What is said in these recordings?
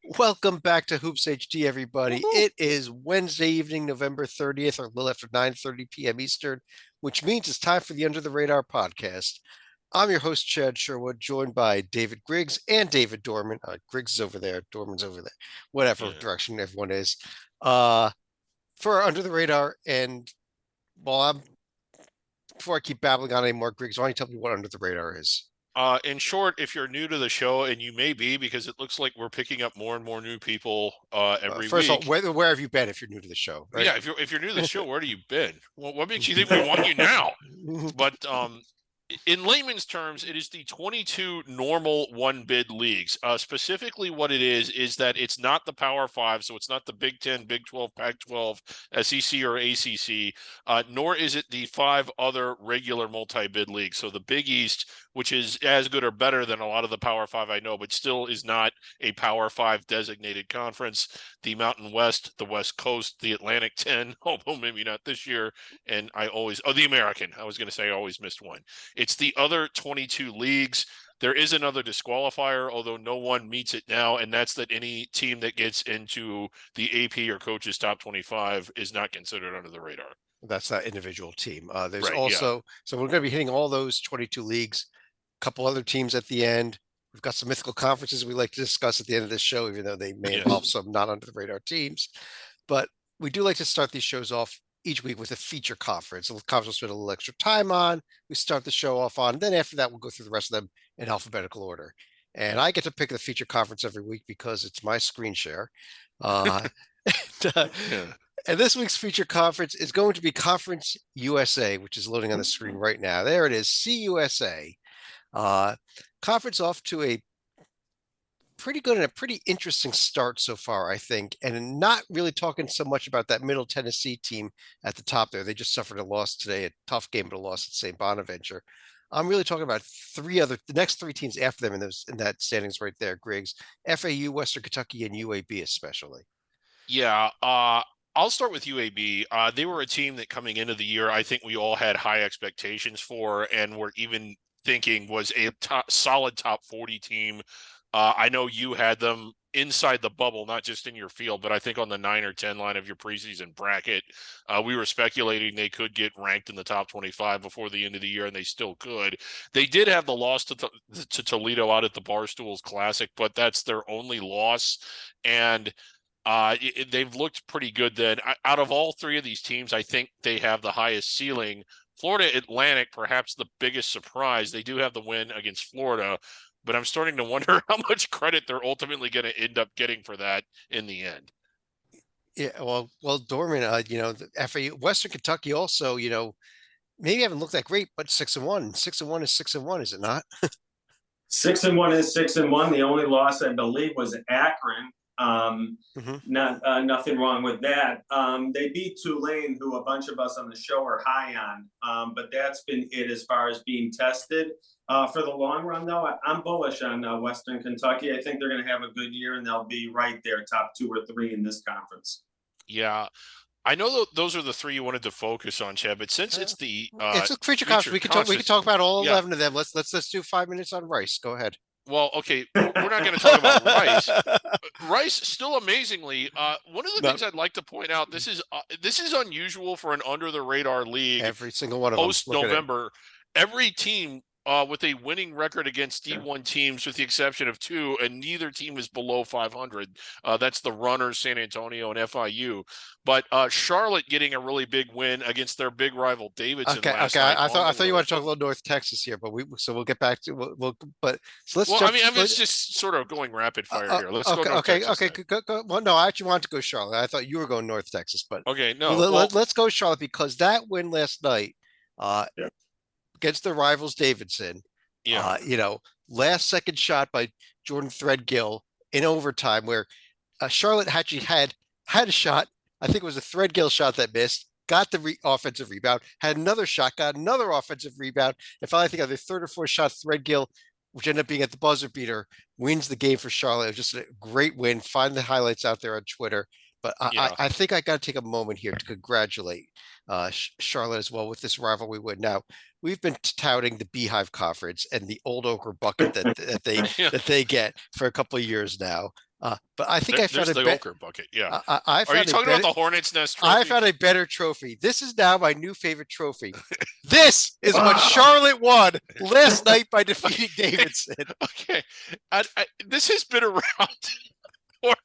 Welcome back to Hoops HD, everybody. Woohoo. It is Wednesday evening, November 30th, or a little after 9:30 p.m. Eastern, which means it's time for the Under the Radar podcast. I'm your host, Chad Sherwood, joined by David Griggs and David Dorman. Griggs is over there, Dorman's over there, whatever Yeah. direction everyone is. Uh, for our Under the Radar, and well, before I keep babbling on anymore, Griggs, why don't you tell me what Under the Radar is? In short, if you're new to the show, and you may be because it looks like we're picking up more and more new people every First of all, week. where have you been if you're new to the show, right? Yeah, if you're new to the show, where have you been? Well, what makes you think we want you now? But in layman's terms, it is the 22 normal one bid leagues. Specifically, what it is that it's not the Power Five, so it's not the Big 10, Big 12, Pac 12, SEC, or ACC, nor is it the five other regular multi bid leagues. So the Big East, which is as good or better than a lot of the Power Five I know, but still is not a Power Five designated conference. The Mountain West, the West Coast, the Atlantic 10, although maybe not this year. And the American. I was going to say I always missed one. It's the other 22 leagues. There is another disqualifier, although no one meets it now, and that's that any team that gets into the AP or coaches top 25 is not considered under the radar. That's that individual team. There's Right. Yeah. also, so we're going to be hitting all those 22 leagues, a couple other teams at the end. We've got some mythical conferences we like to discuss at the end of this show, even though they may involve Yes. some not under the radar teams. But we do like to start these shows off each week with a feature conference. A conference we'll spend a little extra time on. We start the show off on. Then after that, we'll go through the rest of them in alphabetical order. And I get to pick the feature conference every week because it's my screen share. Uh, and, uh, Yeah. and this week's feature conference is going to be Conference USA, which is loading on the screen right now. There it is, CUSA. Uh, Conference off to a pretty good and a pretty interesting start so far, I think. And not really talking so much about that Middle Tennessee team at the top there. They just suffered a loss today, a tough game, but a loss at St. Bonaventure. I'm really talking about the next three teams after them in that standings right there, Griggs, FAU, Western Kentucky, and UAB especially. Yeah. I'll start with UAB. They were a team that coming into the year, I think we all had high expectations for, and were even thinking was a solid top 40 team. I know you had them inside the bubble, not just in your field, but I think on the 9 or 10 line of your preseason bracket. We were speculating they could get ranked in the top 25 before the end of the year, and they still could. They did have the loss to Toledo out at the Barstools Classic, but that's their only loss. And they've looked pretty good then. Out of all three of these teams, I think they have the highest ceiling. Florida Atlantic, perhaps the biggest surprise. They do have the win against Florida, but I'm starting to wonder how much credit they're ultimately going to end up getting for that in the end. Yeah, well, Dorman, the FAU, Western Kentucky also, maybe haven't looked that great, but 6-1. 6-1 is 6-1, is it not? 6-1 is 6-1. The only loss I believe was Akron. Mhm. Nothing wrong with that. They beat Tulane, who a bunch of us on the show are high on. But that's been it as far as being tested. For the long run, though, I'm bullish on Western Kentucky. I think they're going to have a good year, and they'll be right there, top 2 or 3 in this conference. Yeah, I know those are the three you wanted to focus on, Chad, but since it's the It's a creature conference. feature We can talk about all yeah. 11 of them. Let's do 5 minutes on Rice. Go ahead. Well, okay, we're not going to talk about Rice. Rice still amazingly. One of the No, things I'd like to point out, this is unusual for an under the radar league every single one of them. post Look at it. November. Every team with a winning record against D1 teams, with the exception of two, and neither team is below 500. That's the Runners, San Antonio, and FIU. But Charlotte getting a really big win against their big rival Davidson last Okay. night I on the thought you wanted road. to talk a little North Texas here, but we'll get back to but so let's Well, jump. it's just sort of going rapid fire here. Let's go North Texas Okay. then. Go. Well, no, I actually wanted to go Charlotte. I thought you were going North Texas, but Okay, no. Well, let's go Charlotte because that win last night, uh, Yeah. against the rivals Davidson. yeah. Last second shot by Jordan Threadgill in overtime, where Charlotte actually had a shot. I think it was a Threadgill shot that missed. Got the offensive rebound, had another shot, got another offensive rebound, and finally, I think on the third or fourth shot, Threadgill, which ended up being at the buzzer beater, wins the game for Charlotte. It was just a great win. Find the highlights out there on Twitter. But Yeah. I think I got to take a moment here to congratulate Charlotte as well with this rivalry win. Now, we've been touting the Beehive Conference and the Old Ochre bucket that Yeah. they get for a couple of years now. But I think I found There's a the bet. Ochre bucket. Yeah. I Are you found a talking about better. the Hornets Nest I trophy? found a better trophy. This is now my new favorite trophy. This is what Wow. Charlotte won last night by defeating Davidson. Okay. This has been around for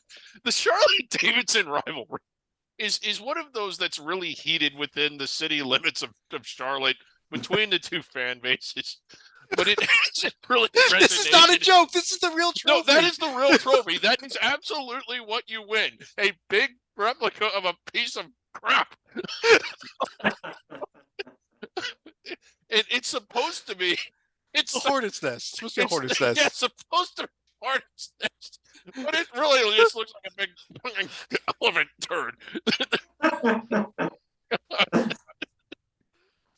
the Charlotte Davidson rivalry is one of those that's really heated within the city limits of Charlotte between the two fan bases. But it hasn't really resonated. This is not a joke. This is the real trophy. No, that is the real trophy. That is absolutely what you win. A big replica of a piece of crap. It's supposed to be. It's a hornet's nest. It's supposed to be a hornet's nest. Yeah, it's supposed to be a hornet's nest, but it really just looks like a big elephant turd.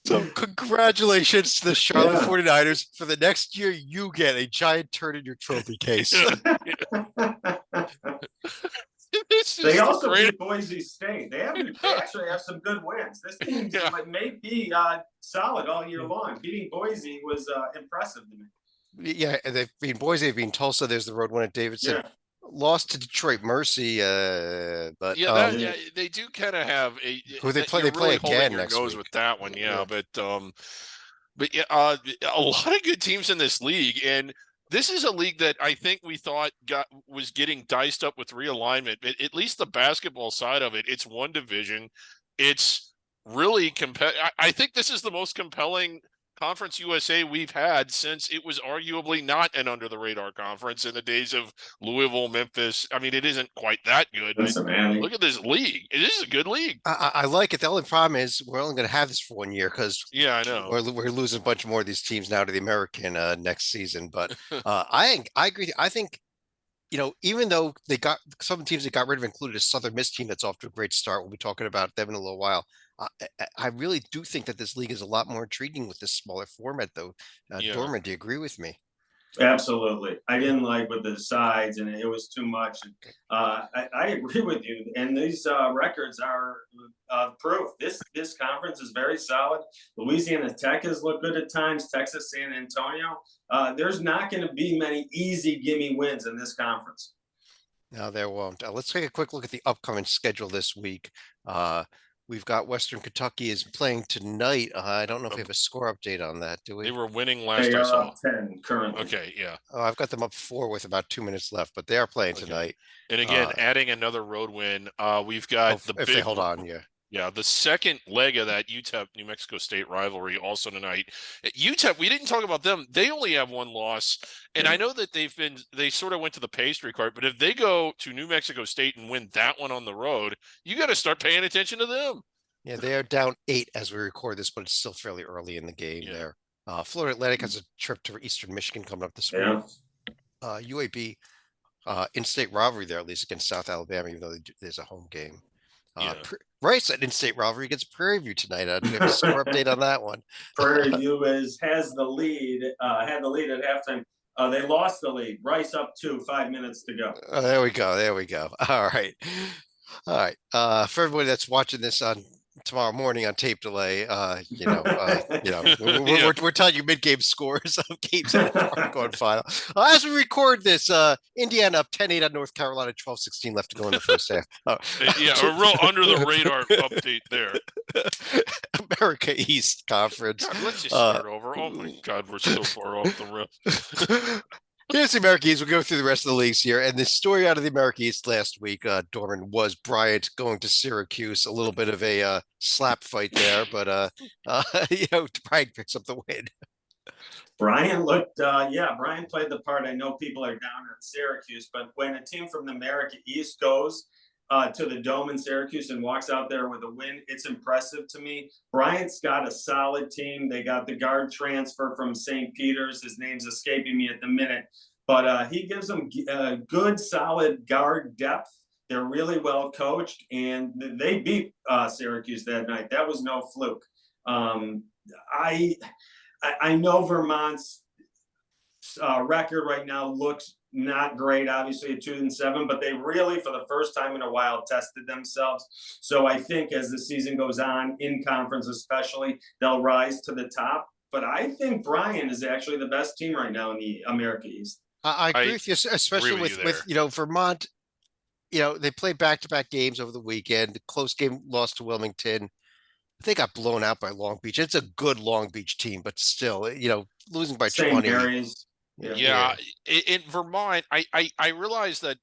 So congratulations to the Charlotte 49ers. For the next year, you get a giant turd in your trophy case. They also beat Boise State. They actually have some good wins. This team may be solid all year long. Beating Boise was impressive to me. Yeah, they've been Boise, they've been Tulsa. There's the road one at Davidson. Yeah. Lost to Detroit Mercy, but they do kind of have a who they play. They play again next week with that one, but yeah, a lot of good teams in this league, and this is a league that I think we thought was getting diced up with realignment. At least the basketball side of it, it's one division. It's really I think this is the most compelling Conference USA we've had since it was arguably not an under the radar conference in the days of Louisville, Memphis. I mean, it isn't quite that good. Look at this league. It is a good league. I like it. The only problem is we're only going to have this for 1 year because I know we're losing a bunch more of these teams now to the American next season. But I agree. I think, even though they got some teams that got rid of included a Southern Miss team that's off to a great start. We'll be talking about them in a little while. I really do think that this league is a lot more intriguing with this smaller format, though. Dorman, do you agree with me? Absolutely. I didn't like with the sides, and it was too much. I agree with you. And these records are proof. This conference is very solid. Louisiana Tech has looked good at times. Texas San Antonio. There's not going to be many easy gimme wins in this conference. No, there won't. Let's take a quick look at the upcoming schedule this week. We've got Western Kentucky is playing tonight. I don't know if we have a score update on that, do we? They were winning last They I are saw. up 10 currently. Okay, yeah. Oh, I've got them up 4 with about 2 minutes left, but they are playing tonight. And again, adding another road win, we've got if they hold on, Yeah, the second leg of that UTEP New Mexico State rivalry also tonight. UTEP, we didn't talk about them. They only have 1 loss. And I know that they sort of went to the pastry cart, but if they go to New Mexico State and win that one on the road, you got to start paying attention to them. Yeah, they are down 8 as we record this, but it's still fairly early in the game there. Florida Atlantic has a trip to Eastern Michigan coming up this week. UAB in-state rivalry there, at least against South Alabama, even though there's a home game. Rice at in-state rivalry against Prairie View tonight. Do we have a score update on that one? Prairie View has the lead, had the lead at halftime. They lost the lead. Rice up 2, 5 minutes to go. There we go. All right. For everybody that's watching this on tomorrow morning on tape delay, we're telling you mid-game scores of games that are going final. As we record this, Indiana up 10-8 on North Carolina, 12-16 left to go in the first half. A real under the radar update there. America East Conference. God, let's just start over. Oh my God, we're so far off the rip. Here's the America East. We'll go through the rest of the leagues here. And the story out of the America East last week, Dorman, was Bryant going to Syracuse. A little bit of a slap fight there, but Bryant picks up the win. Bryant looked, Bryant played the part. I know people are down on Syracuse, but when a team from the America East goes to the Dome in Syracuse and walks out there with a win, it's impressive to me. Bryant's got a solid team. They got the guard transfer from St. Peter's. His name's escaping me at the minute, but he gives them good, solid guard depth. They're really well coached, and they beat Syracuse that night. That was no fluke. I know Vermont's record right now looks not great, obviously at 2-7, but they really, for the first time in a while, tested themselves. So I think as the season goes on, in conference especially, they'll rise to the top. But I think Bryant is actually the best team right now in the America East. I agree I with you, especially agree with you there. with Vermont. They played back-to-back games over the weekend. Close game loss to Wilmington. They got blown out by Long Beach. It's a good Long Beach team, but still, losing by St. 20. Mary's. Yeah. Yeah, in Vermont, I realize that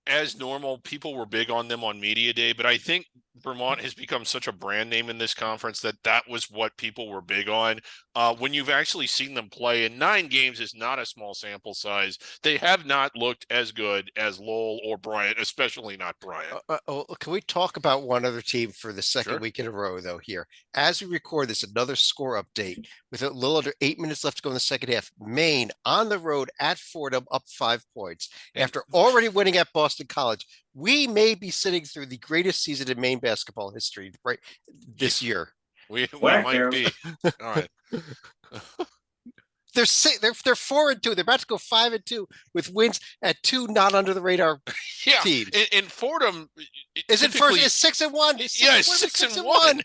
as normal, people were big on them on media day, but I think Vermont has become such a brand name in this conference that was what people were big on. When you've actually seen them play, and 9 games is not a small sample size, they have not looked as good as Lowell or Bryant, especially not Bryant. Can we talk about one other team for the second Sure. week in a row, though, here? As we record this, another score update with a little under 8 minutes left to go in the second half. Maine on the road at Fordham up 5 points And- after already winning at Boston College. We may be sitting through the greatest season in Maine basketball history right this year. We Whack might arrows. be. All right. They're 4-2. They're about to go 5-2 with wins at 2 not under the radar Yeah. teams. In Fordham, Is it typically- first? Is 6-1? Yeah, 6-1.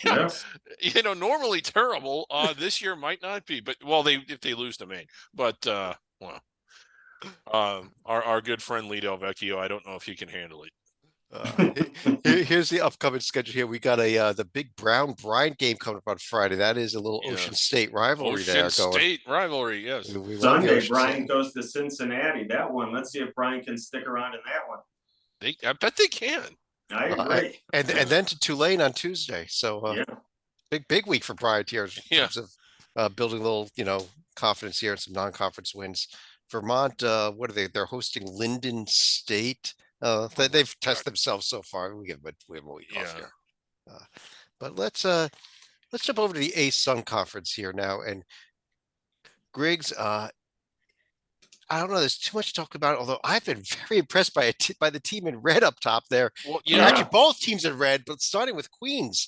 Yeah. Yeah. Normally terrible. This year might not be, but if they lose to Maine, but our good friend Lee Del Vecchio, I don't know if he can handle it. Here's the upcoming schedule here. We got the big Brown Bryant game coming up on Friday. That is a little Yeah. Ocean State rivalry Ocean there going. State rivalry, yes. We love the Sunday, Ocean Brian State. goes to Cincinnati. That one. Let's see if Brian can stick around in that one. I bet they can. I agree. And then to Tulane on Tuesday. So Yeah. big week for Bryant here in Yeah. terms of building a little confidence here and some non-conference wins. Vermont, what are they? They're hosting Linden State. They've tested themselves so far. We have a week off Yeah. here. But let's jump over to the A-Sun conference here now. And Griggs, I don't know. There's too much to talk about. Although I've been very impressed by by the team in red up top there. Well, Yeah, yeah, actually both teams in red, but starting with Queens.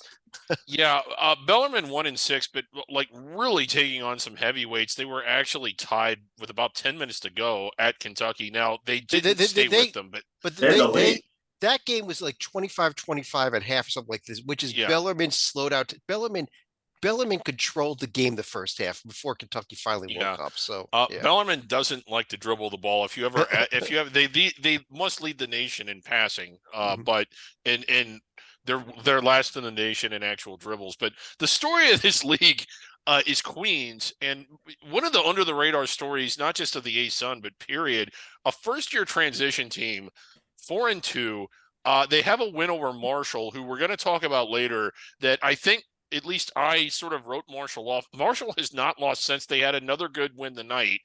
yeah. Bellarmine 1-6, but like really taking on some heavyweights. They were actually tied with about 10 minutes to go at Kentucky. Now they didn't stay with them, but They're the lead. That game was like 25-25 at half or something like this, which is Yeah. Bellarmine slowed out. Bellarmine controlled the game the first half before Kentucky finally Yeah. woke up. So yeah. Bellarmine doesn't like to dribble the ball. If you have, they must lead the nation in passing. Mhm. But and they're last in the nation in actual dribbles. But the story of this league is Queens, and one of the under the radar stories, not just of the A-Sun, but period, a first year transition team, 4-2. They have a win over Marshall, who we're going to talk about later. That I think. At least I sort of wrote Marshall off. Marshall has not lost since they had another good win tonight.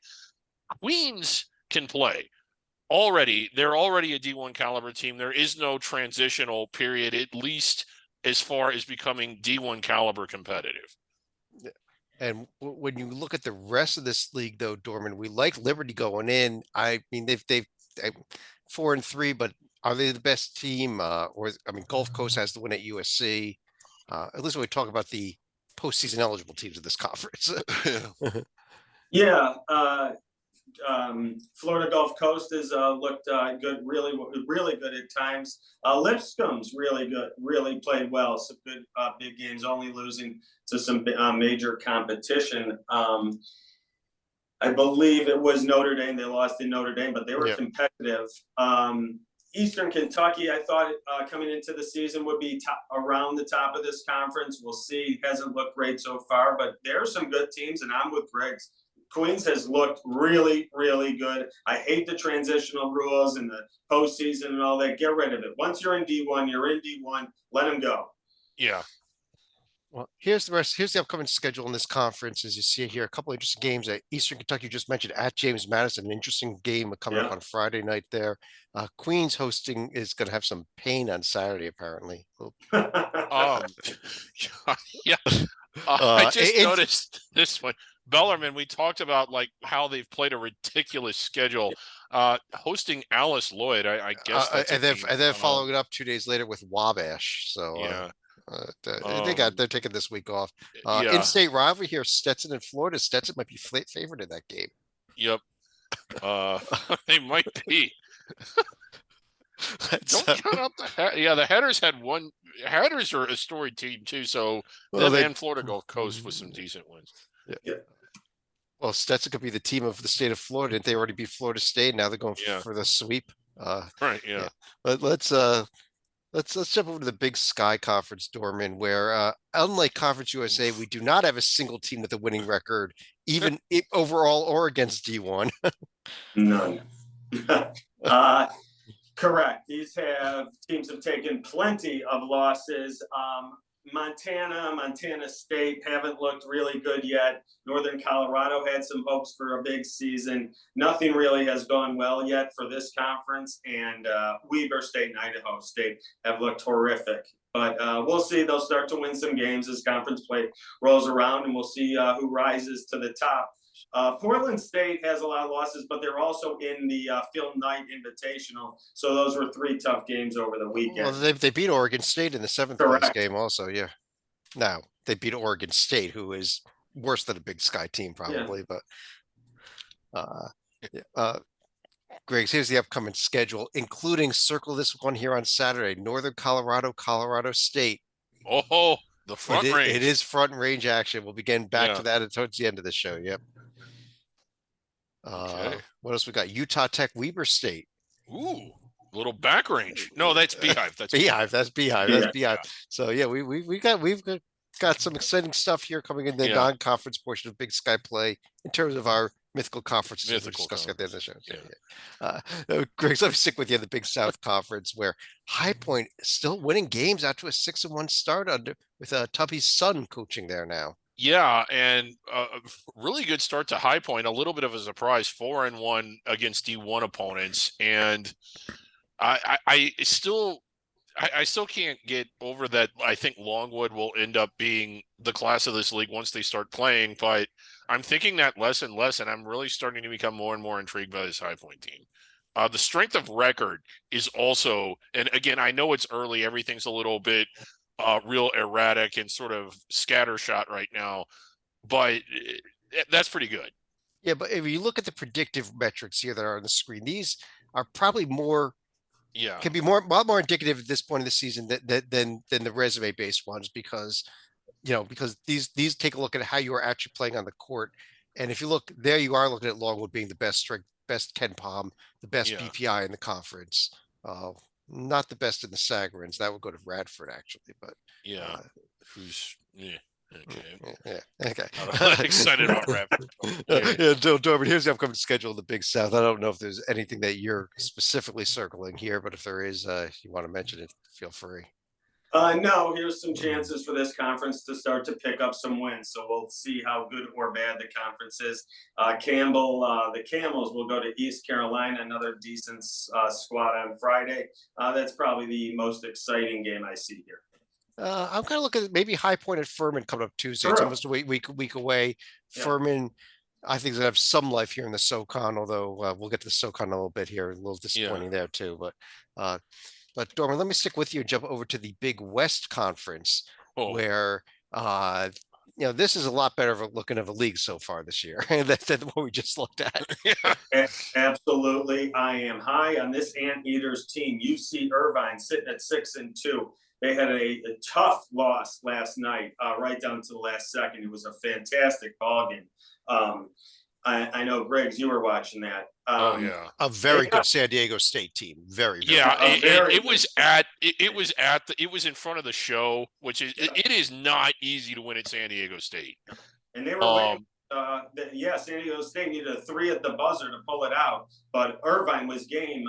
Queens can play already. They're already a D1 caliber team. There is no transitional period, at least as far as becoming D1 caliber competitive. And when you look at the rest of this league, though, Dorman, we like Liberty going in. I mean, they've 4-3, but are they the best team? Gulf Coast has the win at USC. At least when we talk about the postseason eligible teams of this conference. Yeah. Florida Gulf Coast has looked good, really good at times. Lipscomb's really good, really played well. Some good big games, only losing to some major competition. I believe it was Notre Dame. They lost in Notre Dame, but they were competitive. Eastern Kentucky, I thought coming into the season would be around the top of this conference. We'll see. Hasn't looked great so far, but there are some good teams, and I'm with Griggs. Queens has looked really, really good. I hate the transitional rules and the postseason and all that. Get rid of it. Once you're in D1, you're in D1. Let them go. Yeah. Well, here's the rest. Here's the upcoming schedule in this conference. As you see here, a couple of interesting games at Eastern Kentucky. You just mentioned at James Madison, an interesting game coming up on Friday night there. Queens hosting is going to have some pain on Saturday, apparently. Yeah. I just noticed this one. Bellarmine, we talked about like how they've played a ridiculous schedule. Hosting Alice Lloyd, I guess. And then following it up 2 days later with Wabash. So yeah. They're taking this week off. Yeah. In-state rivalry here, Stetson and Florida. Stetson might be favored in that game. Yep. They might be. Don't count out the Headers had one. Headers are a storied team too. So them and Florida Gulf Coast with some decent wins. Yeah. Well, Stetson could be the team of the state of Florida. Didn't they already beat Florida State? Now they're going Yeah. for the sweep. Right. Yeah. Yeah. Let's jump over to the Big Sky Conference, Dorman, where unlike Conference USA, we do not have a single team with a winning record, even overall or against D1. None. Correct. Teams have taken plenty of losses. Montana State haven't looked really good yet. Northern Colorado had some hopes for a big season. Nothing really has gone well yet for this conference, and Weber State and Idaho State have looked horrific. But we'll see. They'll start to win some games as conference play rolls around, and we'll see who rises to the top. Portland State has a lot of losses, but they're also in the Phil Knight Invitational. So those were 3 tough games over the weekend. Well, they beat Oregon State in the 7th place game also, yeah. Now, they beat Oregon State, who is worse than a Big Sky team probably, but Greg, here's the upcoming schedule, including circle this one here on Saturday, Northern Colorado, Colorado State. Oh, the front range. It is front range action. We'll be getting back to that towards the end of the show. Yep. Okay. What else we got? Utah Tech, Weber State. Ooh, little back range. No, that's Beehive. That's Beehive. That's Beehive. That's Beehive. Yeah. So yeah, we've got some exciting stuff here coming in the non-conference portion of Big Sky play in terms of our mythical conferences. Mythical discussing at the end of the show. Yeah. Greg, let me stick with you in the Big South Conference, where High Point is still winning games after a 6-1 start with Tubby's son coaching there now. Yeah, and a really good start to High Point. A little bit of a surprise, 4-1 against D1 opponents, and I still can't get over that. I think Longwood will end up being the class of this league once they start playing, but I'm thinking that less and less, and I'm really starting to become more and more intrigued by this High Point team. The strength of record is also, and again, I know it's early, everything's a little bit real erratic and sort of scattershot right now, but that's pretty good. Yeah, but if you look at the predictive metrics here that are on the screen, these are probably more can be a lot more indicative at this point of the season than the resume based ones, because these take a look at how you are actually playing on the court. And if you look there, you are looking at Longwood being the best strength, best Ken Palm, the best BPI in the conference. Not the best in the Sagarins. That would go to Radford actually, but who's okay. Okay. I'm excited about Radford. Dorman, here's the upcoming schedule of the Big South. I don't know if there's anything that you're specifically circling here, but if there is, you want to mention it, feel free. No, here's some chances for this conference to start to pick up some wins. So we'll see how good or bad the conference is. The Camels will go to East Carolina, another decent squad on Friday. That's probably the most exciting game I see here. I'm kind of looking at maybe High Point at Furman coming up Tuesday. It's almost a week away. Yeah. Furman, I think, is gonna have some life here in the SoCon, although we'll get to the SoCon a little bit here. A little disappointing there too, but Dorman, let me stick with you and jump over to the Big West Conference, where this is a lot better of a looking of a league so far this year than what we just looked at. Absolutely, I am high on this Anteaters team. UC Irvine sitting at 6-2. They had a tough loss last night, right down to the last second. It was a fantastic ball game. I know, Griggs, you were watching that. A very good San Diego State team. Very it was in front of the show, which is it is not easy to win at San Diego State. And they were San Diego State needed a 3 at the buzzer to pull it out, but Irvine was game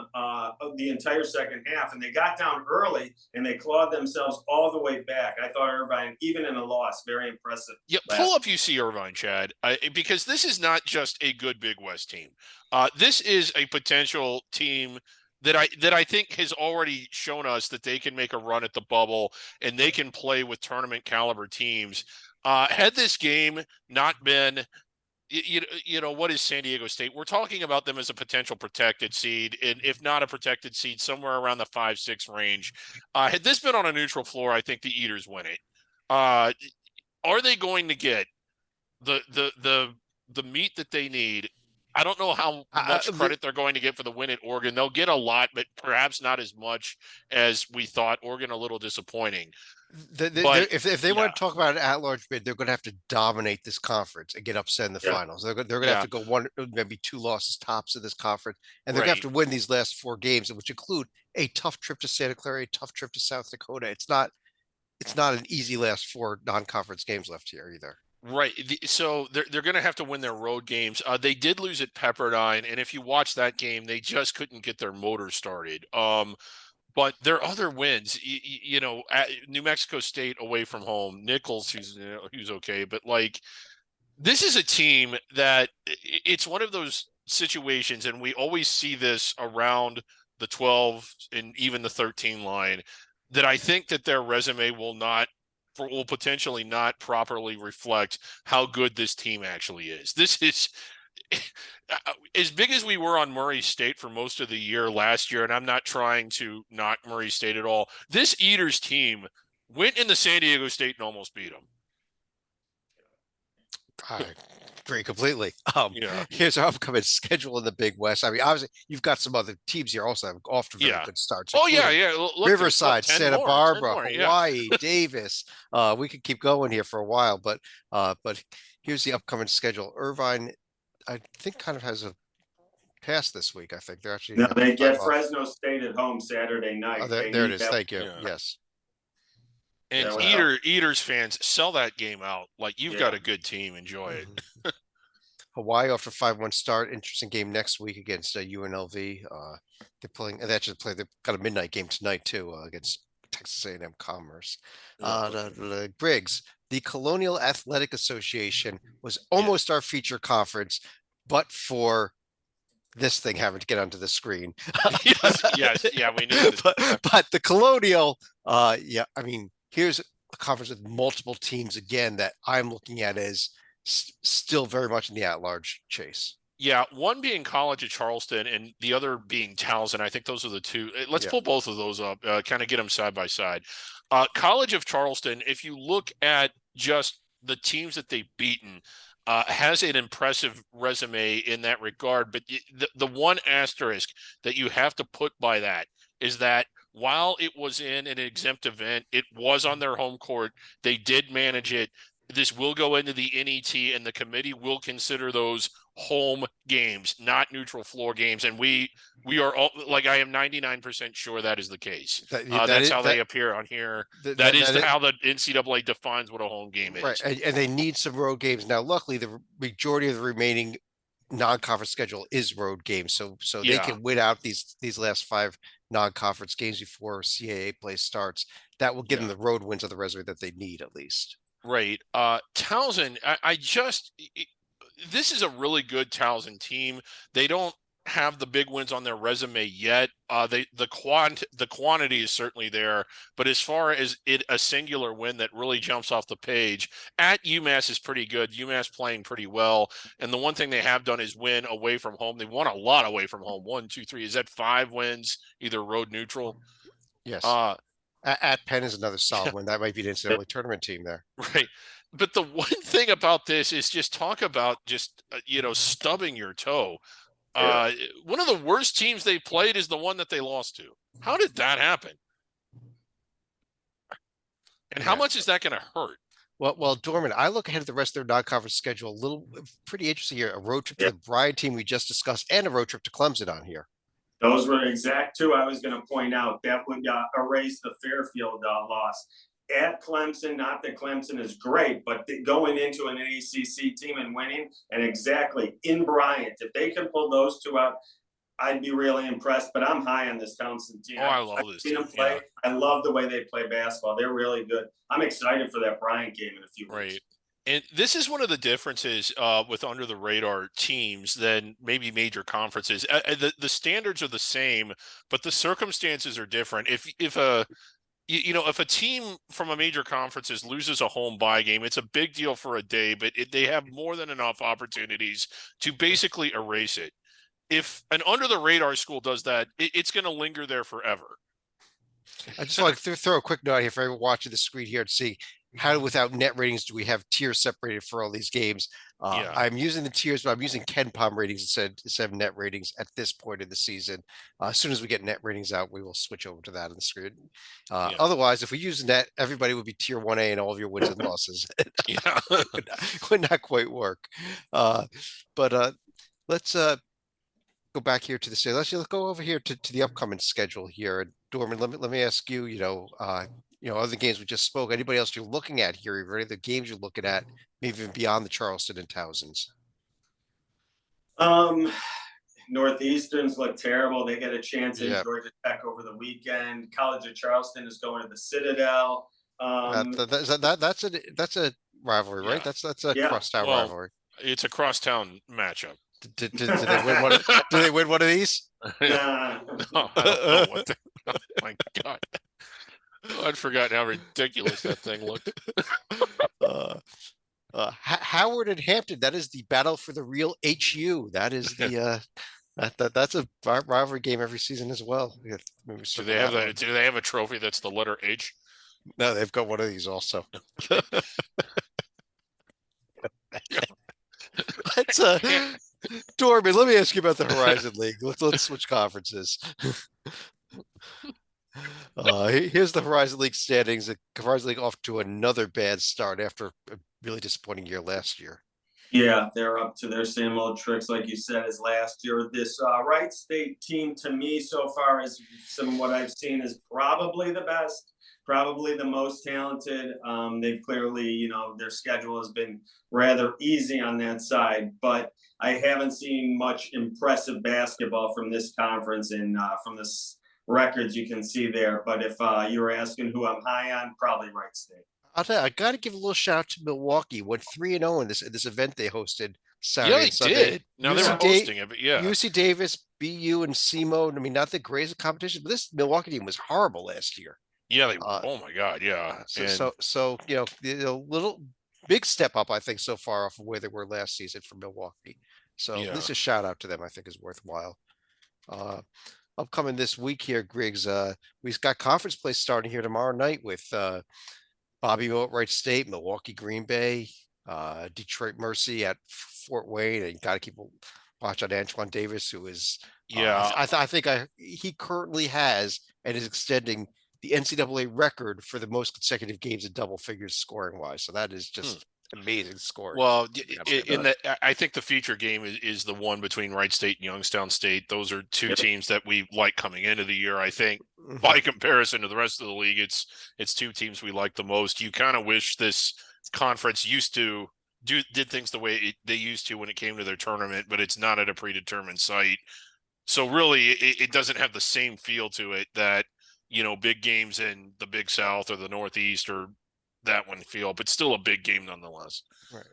the entire second half, and they got down early and they clawed themselves all the way back. I thought Irvine, even in a loss, very impressive. Yeah, pull up UC Irvine, Chad, because this is not just a good Big West team. This is a potential team that I think has already shown us that they can make a run at the bubble and they can play with tournament caliber teams. Had this game not been, what is San Diego State? We're talking about them as a potential protected seed, and if not a protected seed, somewhere around the 5-6 range. Had this been on a neutral floor, I think the Eaters win it. Are they going to get the meat that they need? I don't know how much credit they're going to get for the win at Oregon. They'll get a lot, but perhaps not as much as we thought. Oregon a little disappointing. But if they yeah, want to talk about an at-large bid, they're going to have to dominate this conference and get upset in the Yeah. finals. They're going to have yeah, to go one, maybe two losses tops in this conference, and they're going to have right. to win these last four games, which include a tough trip to Santa Clara, a tough trip to South Dakota. It's not an easy last four non-conference games left here either. Right. So they're going to have to win their road games. They did lose at Pepperdine, and if you watch that game, they just couldn't get their motor started. But their other wins, at New Mexico State away from home, Nichols, who's okay, but like this is a team that it's one of those situations, and we always see this around the 12 and even the 13 line, that I think that their resume will potentially not properly reflect how good this team actually is. This is as big as we were on Murray State for most of the year last year, and I'm not trying to knock Murray State at all. This Eaters team went into San Diego State and almost beat them. I agree completely. Yeah. Here's our upcoming schedule in the Big West. I mean, obviously, you've got some other teams here also have off to very Yeah. good starts. Oh yeah, including yeah. Look, Riverside, 10 Santa more, 10 Barbara, more, yeah. Hawaii, Davis. We could keep going here for a while, but here's the upcoming schedule. Irvine, I think, kind of has a pass this week. I think they're actually No, have they get 5 off. Fresno State at home Saturday night. Oh, They there it need is. that- Thank you. Yeah. Yes. And Yeah, well. Eaters fans, sell that game out. Like you've Yeah. got a good team. Enjoy it. Mhm. Hawaii off to 5-1 start. Interesting game next week against UNLV. They're playing. They actually play. They've got a midnight game tonight too against Texas A&M Commerce. Briggs, the Colonial Athletic Association was almost our feature conference, but for this thing having to get onto the screen. yes, yeah, we knew this. But the Colonial, yeah, I mean, here's a conference with multiple teams again that I'm looking at as still very much in the at-large chase. Yeah, one being College of Charleston and the other being Towson. I think those are the two. Let's Yeah. pull both of those up, kind of get them side by side. College of Charleston, if you look at just the teams that they've beaten, has an impressive resume in that regard. But the one asterisk that you have to put by that is that while it was in an exempt event, it was on their home court. They did manage it. This will go into the NET, and the committee will consider those home games, not neutral floor games. And we are all, like, I am 99% sure that is the case. That's how they appear on here. That is how the NCAA defines what a home game is. Right, and they need some road games now. Luckily, the majority of the remaining non-conference schedule is road games, so they can win out these last 5 non-conference games before CAA play starts. That will give them the road wins of the resume that they need at least. Right. Towson, this is a really good Towson team. They don't have the big wins on their resume yet. The quantity is certainly there, but as far as a singular win that really jumps off the page at UMass is pretty good. UMass playing pretty well. And the one thing they have done is win away from home. They've won a lot away from home. 1, 2, 3. Is that 5 wins, either road neutral? Yes. At Penn is another solid one. That might be the NCAA tournament team there. Right. But the one thing about this is just talk about just, stubbing your toe. One of the worst teams they played is the one that they lost to. How did that happen? And how much is that going to hurt? Well, Dorman, I look ahead at the rest of their non-conference schedule. Pretty interesting here. A road trip to the Bryan team we just discussed, and a road trip to Clemson on here. Those were the exact two I was going to point out. That would erase the Fairfield loss. At Clemson, not that Clemson is great, but going into an ACC team and winning, and exactly in Bryant, if they can pull those two out, I'd be really impressed. But I'm high on this Towson team. I love this team. Them play. Yeah. I love the way they play basketball. They're really good. I'm excited for that Bryant game in a few weeks. Right. And this is one of the differences with under the radar teams than maybe major conferences. The standards are the same, but the circumstances are different. If a team from a major conferences loses a home bye game, it's a big deal for a day, but they have more than enough opportunities to basically erase it. If an under the radar school does that, it's going to linger there forever. I just want to throw a quick note here for everyone watching the screen here to see how without net ratings do we have tiers separated for all these games? Yeah. I'm using the tiers, but I'm using KenPom ratings instead of net ratings at this point of the season. As soon as we get net ratings out, we will switch over to that on the screen. Yeah. Otherwise, if we use net, everybody would be tier 1A and all of your wins and losses. Yeah. Would not quite work. But let's go back here to the say. Let's go over here to the upcoming schedule here. Dorman, let me ask you. Other games we just spoke. Anybody else you're looking at here? Are any other games you're looking at, maybe even beyond the Charleston and Towson's? Northeasterns look terrible. They get a chance in Yeah. Georgia Tech over the weekend. College of Charleston is going to the Citadel. That's a rivalry, right? Yeah. That's a Yeah. crosstown Well, rivalry. It's a crosstown matchup. Did they win one? Do they win one of these? Nah. Oh, I don't know what the, oh my God. I'd forgotten how ridiculous that thing looked. Howard and Hampton. That is the battle for the real HU. That is the that's a rivalry game every season as well. Yeah, maybe Do circle they have that that? Do they have a trophy that's the letter H? No, they've got one of these also. Let's Dorman, let me ask you about the Horizon League. Let's switch conferences. Here's the Horizon League standings. The Horizon League off to another bad start after a really disappointing year last year. Yeah, they're up to their same old tricks, like you said, as last year. This Wright State team, to me, so far, as some of what I've seen, is probably the best, probably the most talented. They've clearly, their schedule has been rather easy on that side, but I haven't seen much impressive basketball from this conference and from this records you can see there. But if you were asking who I'm high on, probably Wright State. I'll tell you, I got to give a little shout out to Milwaukee. Went 3-0 in this event they hosted Saturday Yeah, they and Sunday. did. Now they were UC Da- hosting it, but yeah. UC Davis, BU, and SEMO. I mean, not the greatest competition, but this Milwaukee team was horrible last year. Yeah, oh my God, yeah. So little big step up, I think, so far off of where they were last season for Milwaukee. So at least a shout out to them, I think, is worthwhile. Upcoming this week here, Griggs, we've got conference play starting here tomorrow night with Bobby Moe at Wright State, Milwaukee Green Bay, Detroit Mercy at Fort Wayne, and you got to keep a watch on Antoine Davis, who is I think he currently has and is extending the NCAA record for the most consecutive games in double figures scoring wise. So that is just amazing scoring. Well, I think the feature game is the one between Wright State and Youngstown State. Those are two teams that we like coming into the year. I think by comparison to the rest of the league, it's two teams we like the most. You kind of wish this conference used to did things the way they used to when it came to their tournament, but it's not at a predetermined site. So really, it doesn't have the same feel to it that, big games in the Big South or the Northeast or that one feel, but still a big game nonetheless. Right.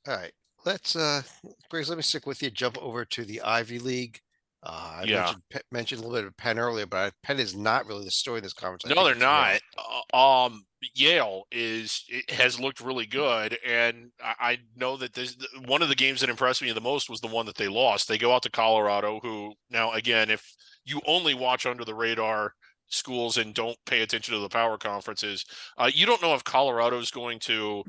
All right. Let's Grace, let me stick with you. Jump over to the Ivy League. I mentioned a little bit of Penn earlier, but Penn is not really the story in this conference. No, they're not. Yale has looked really good, and I know that one of the games that impressed me the most was the one that they lost. They go out to Colorado, who now again, if you only watch under the radar schools and don't pay attention to the power conferences, you don't know if Colorado's going to,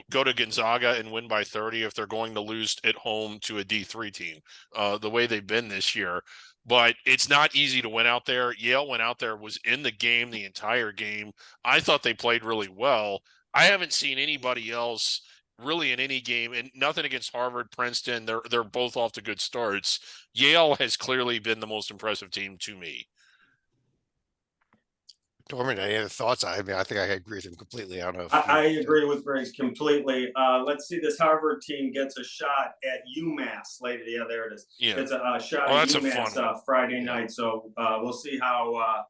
go to Gonzaga and win by 30 if they're going to lose at home to a D3 team, the way they've been this year. But it's not easy to win out there. Yale went out there, was in the game the entire game. I thought they played really well. I haven't seen anybody else really in any game, and nothing against Harvard, Princeton. They're both off to good starts. Yale has clearly been the most impressive team to me. Dorman, any other thoughts? I mean, I think I agree with him completely. I don't know. I agree with Grace completely. Let's see, this Harvard team gets a shot at UMass later. Yeah, there it is. Yeah, it's a shot at UMass Friday night. So we'll see how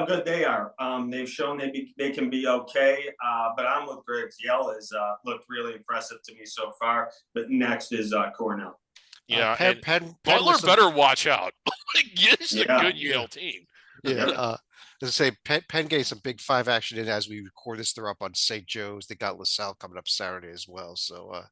good they are. They've shown they can be okay. But I'm with Griggs. Yale has looked really impressive to me so far. But next is Cornell. Yeah, Penn Butler better watch out. It's a good Yale team. Yeah. As I say, Penn getting some Big Five action in as we record this. They're up on St. Joe's. They got LaSalle coming up Saturday as well. So,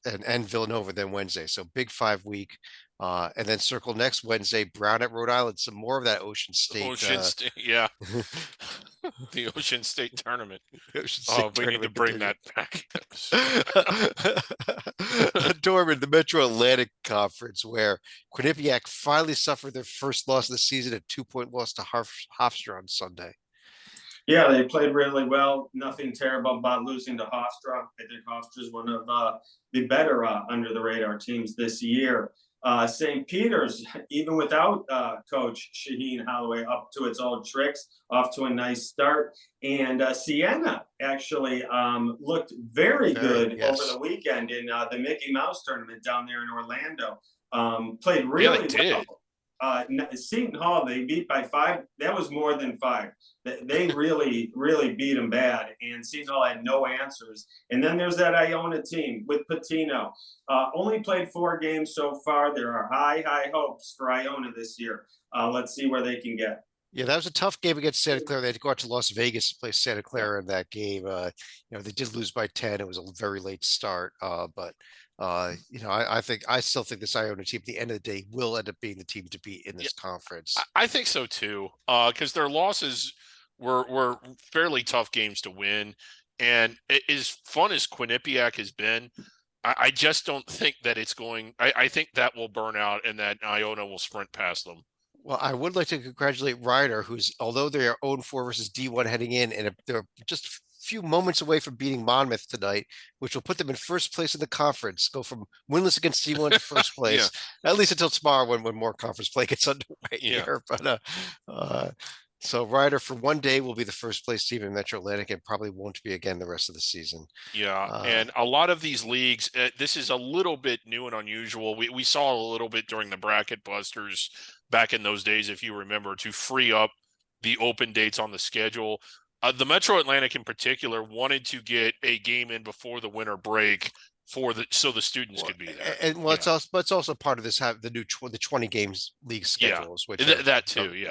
and Villanova then Wednesday. So Big 5 week. And then circle next Wednesday, Brown at Rhode Island. Some more of that Ocean State. Yeah. The Ocean State tournament. Ocean Oh, State we need to tournament bring that back. Dorman, the Metro Atlantic Conference, where Quinnipiac finally suffered their first loss of the season, a 2-point loss to Hofstra on Sunday. Yeah, they played really well. Nothing terrible about losing to Hofstra. I think Hofstra is one of the better under the radar teams this year. St. Peter's, even without coach Shaheen Holloway, up to its old tricks, off to a nice start. And Siena actually looked very good over the weekend in the Mickey Mouse tournament down there in Orlando. Played really well. Seton Hall, they beat by 5. That was more than 5. They really, really beat them bad. And Seton Hall had no answers. And then there's that Iona team with Patino. Only played 4 games so far. There are high hopes for Iona this year. Let's see where they can get. Yeah, that was a tough game against Santa Clara. They had to go out to Las Vegas to play Santa Clara in that game. They did lose by 10. It was a very late start. But I still think this Iona team at the end of the day will end up being the team to beat in this conference. I think so too. Because their losses were fairly tough games to win. And as fun as Quinnipiac has been, I just don't think that it's going. I think that will burn out and that Iona will sprint past them. Well, I would like to congratulate Rider, who's, although they are 0-4 versus D1 heading in, and they're just a few moments away from beating Monmouth tonight, which will put them in first place in the conference, go from winless against D1 to first place, at least until tomorrow when more conference play gets underway here. But so Rider for one day will be the first place team in Metro Atlantic and probably won't be again the rest of the season. And a lot of these leagues, this is a little bit new and unusual. We saw a little bit during the Bracket Busters back in those days, if you remember, to free up the open dates on the schedule. The Metro Atlantic in particular wanted to get a game in before the winter break so the students could be there. And it's also part of this the 20 games league schedules, which that too.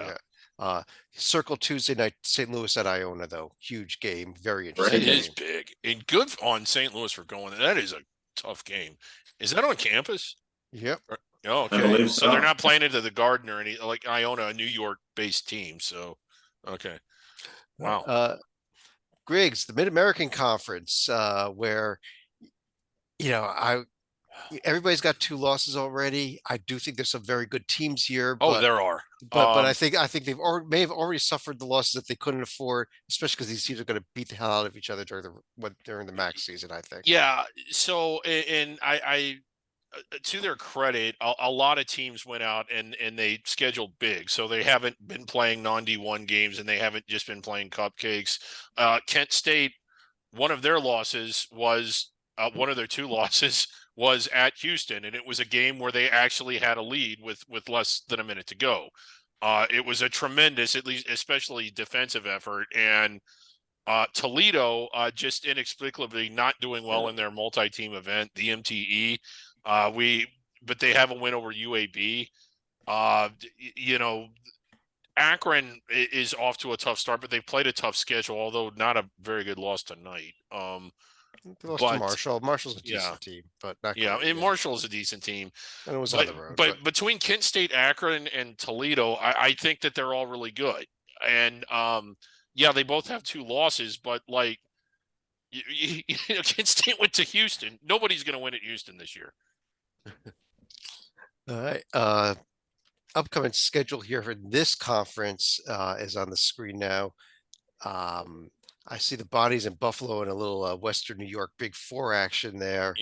Circle Tuesday night, St. Louis at Iona, though. Huge game, very interesting. It is big and good on St. Louis for going. That is a tough game. Is that on campus? Yep. Oh, okay. So they're not playing into the Garden or any like Iona, a New York-based team. So, okay. Wow. Griggs, the Mid-American Conference, where everybody's got 2 losses already. I do think there's some very good teams here. But, there are. But I think they've may have already suffered the losses that they couldn't afford, especially because these teams are going to beat the hell out of each other during the MAC season, I think. Yeah. So, and I to their credit, a lot of teams went out and they scheduled big. So they haven't been playing non-D1 games and they haven't just been playing cupcakes. Kent State, one of their losses was one of their 2 losses was at Houston, and it was a game where they actually had a lead with less than a minute to go. It was a tremendous, at least especially defensive effort, and Toledo just inexplicably not doing well in their multi-team event, the MTE. But they have a win over UAB. Akron is off to a tough start, but they've played a tough schedule, although not a very good loss tonight. They lost to Marshall. Marshall's a decent team, but not and Marshall's a decent team. And it was on the road. But between Kent State, Akron, and Toledo, I think that they're all really good. And they both have 2 losses, but like Kent State went to Houston. Nobody's going to win at Houston this year. All right. Upcoming schedule here for this conference is on the screen now. I see the bodies in Buffalo and a little Western New York Big 4 action there.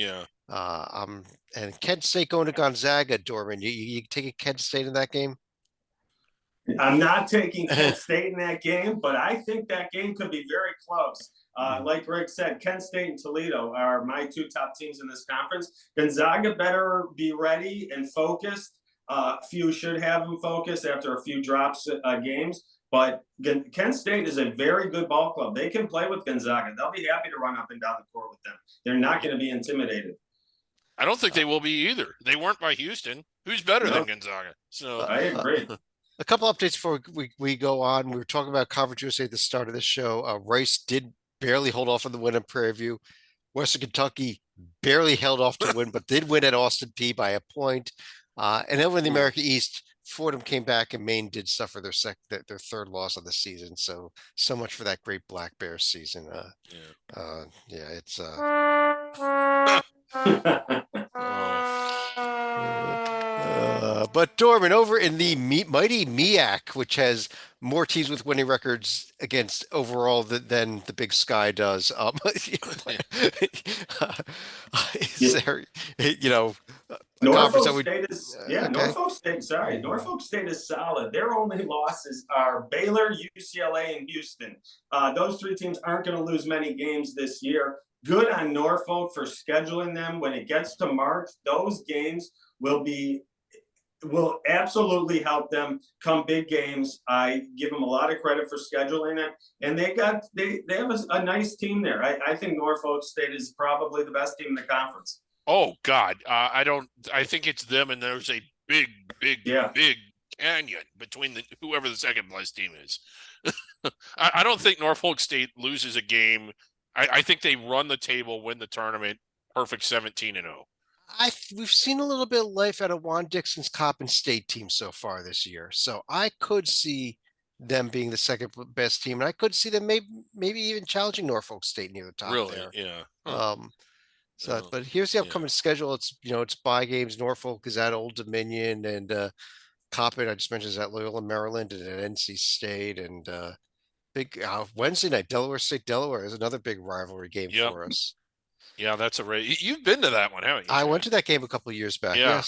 And Kent State going to Gonzaga, Dorman. You taking Kent State in that game? I'm not taking Kent State in that game, but I think that game could be very close. Like Greg said, Kent State and Toledo are my 2 top teams in this conference. Gonzaga better be ready and focused. Few should have them focused after a few drops games. But Kent State is a very good ball club. They can play with Gonzaga. They'll be happy to run up and down the court with them. They're not going to be intimidated. I don't think they will be either. They weren't by Houston. Who's better than Gonzaga? So I agree. A couple updates before we go on. We were talking about Conference USA at the start of the show. Rice did barely hold off on the win in Prairie View. Western Kentucky barely held off to win, but did win at Austin Peay by a point. And over in the America East, Fordham came back and Maine did suffer their third loss of the season. So much for that great Black Bears season. Yeah, it's but Dorman over in the mighty MEAC, which has more teams with winning records against overall than the Big Sky does. Is there, a conference that Norfolk would State is okay. Norfolk State. Sorry, Norfolk State is solid. Their only losses are Baylor, UCLA, and Houston. Those three teams aren't going to lose many games this year. Good on Norfolk for scheduling them. When it gets to March, those games will absolutely help them come big games. I give them a lot of credit for scheduling it, and they have a nice team there. I think Norfolk State is probably the best team in the conference. Oh God, I think it's them, and there's a big canyon between whoever the second place team is. I don't think Norfolk State loses a game. I think they run the table, win the tournament, perfect 17-0. We've seen a little bit of life out of Juan Dixon's Coppin State team so far this year, so I could see them being the second best team, and I could see them maybe even challenging Norfolk State near the top. Really? There. Yeah. But here's the upcoming schedule. It's bye games. Norfolk is at Old Dominion, and Coppin, I just mentioned, is at Loyola, Maryland, and at NC State, and big Wednesday night, Delaware State, Delaware is another big rivalry game for us. Yeah, that's a race. You've been to that one, haven't you? I went to that game a couple of years back. Yeah.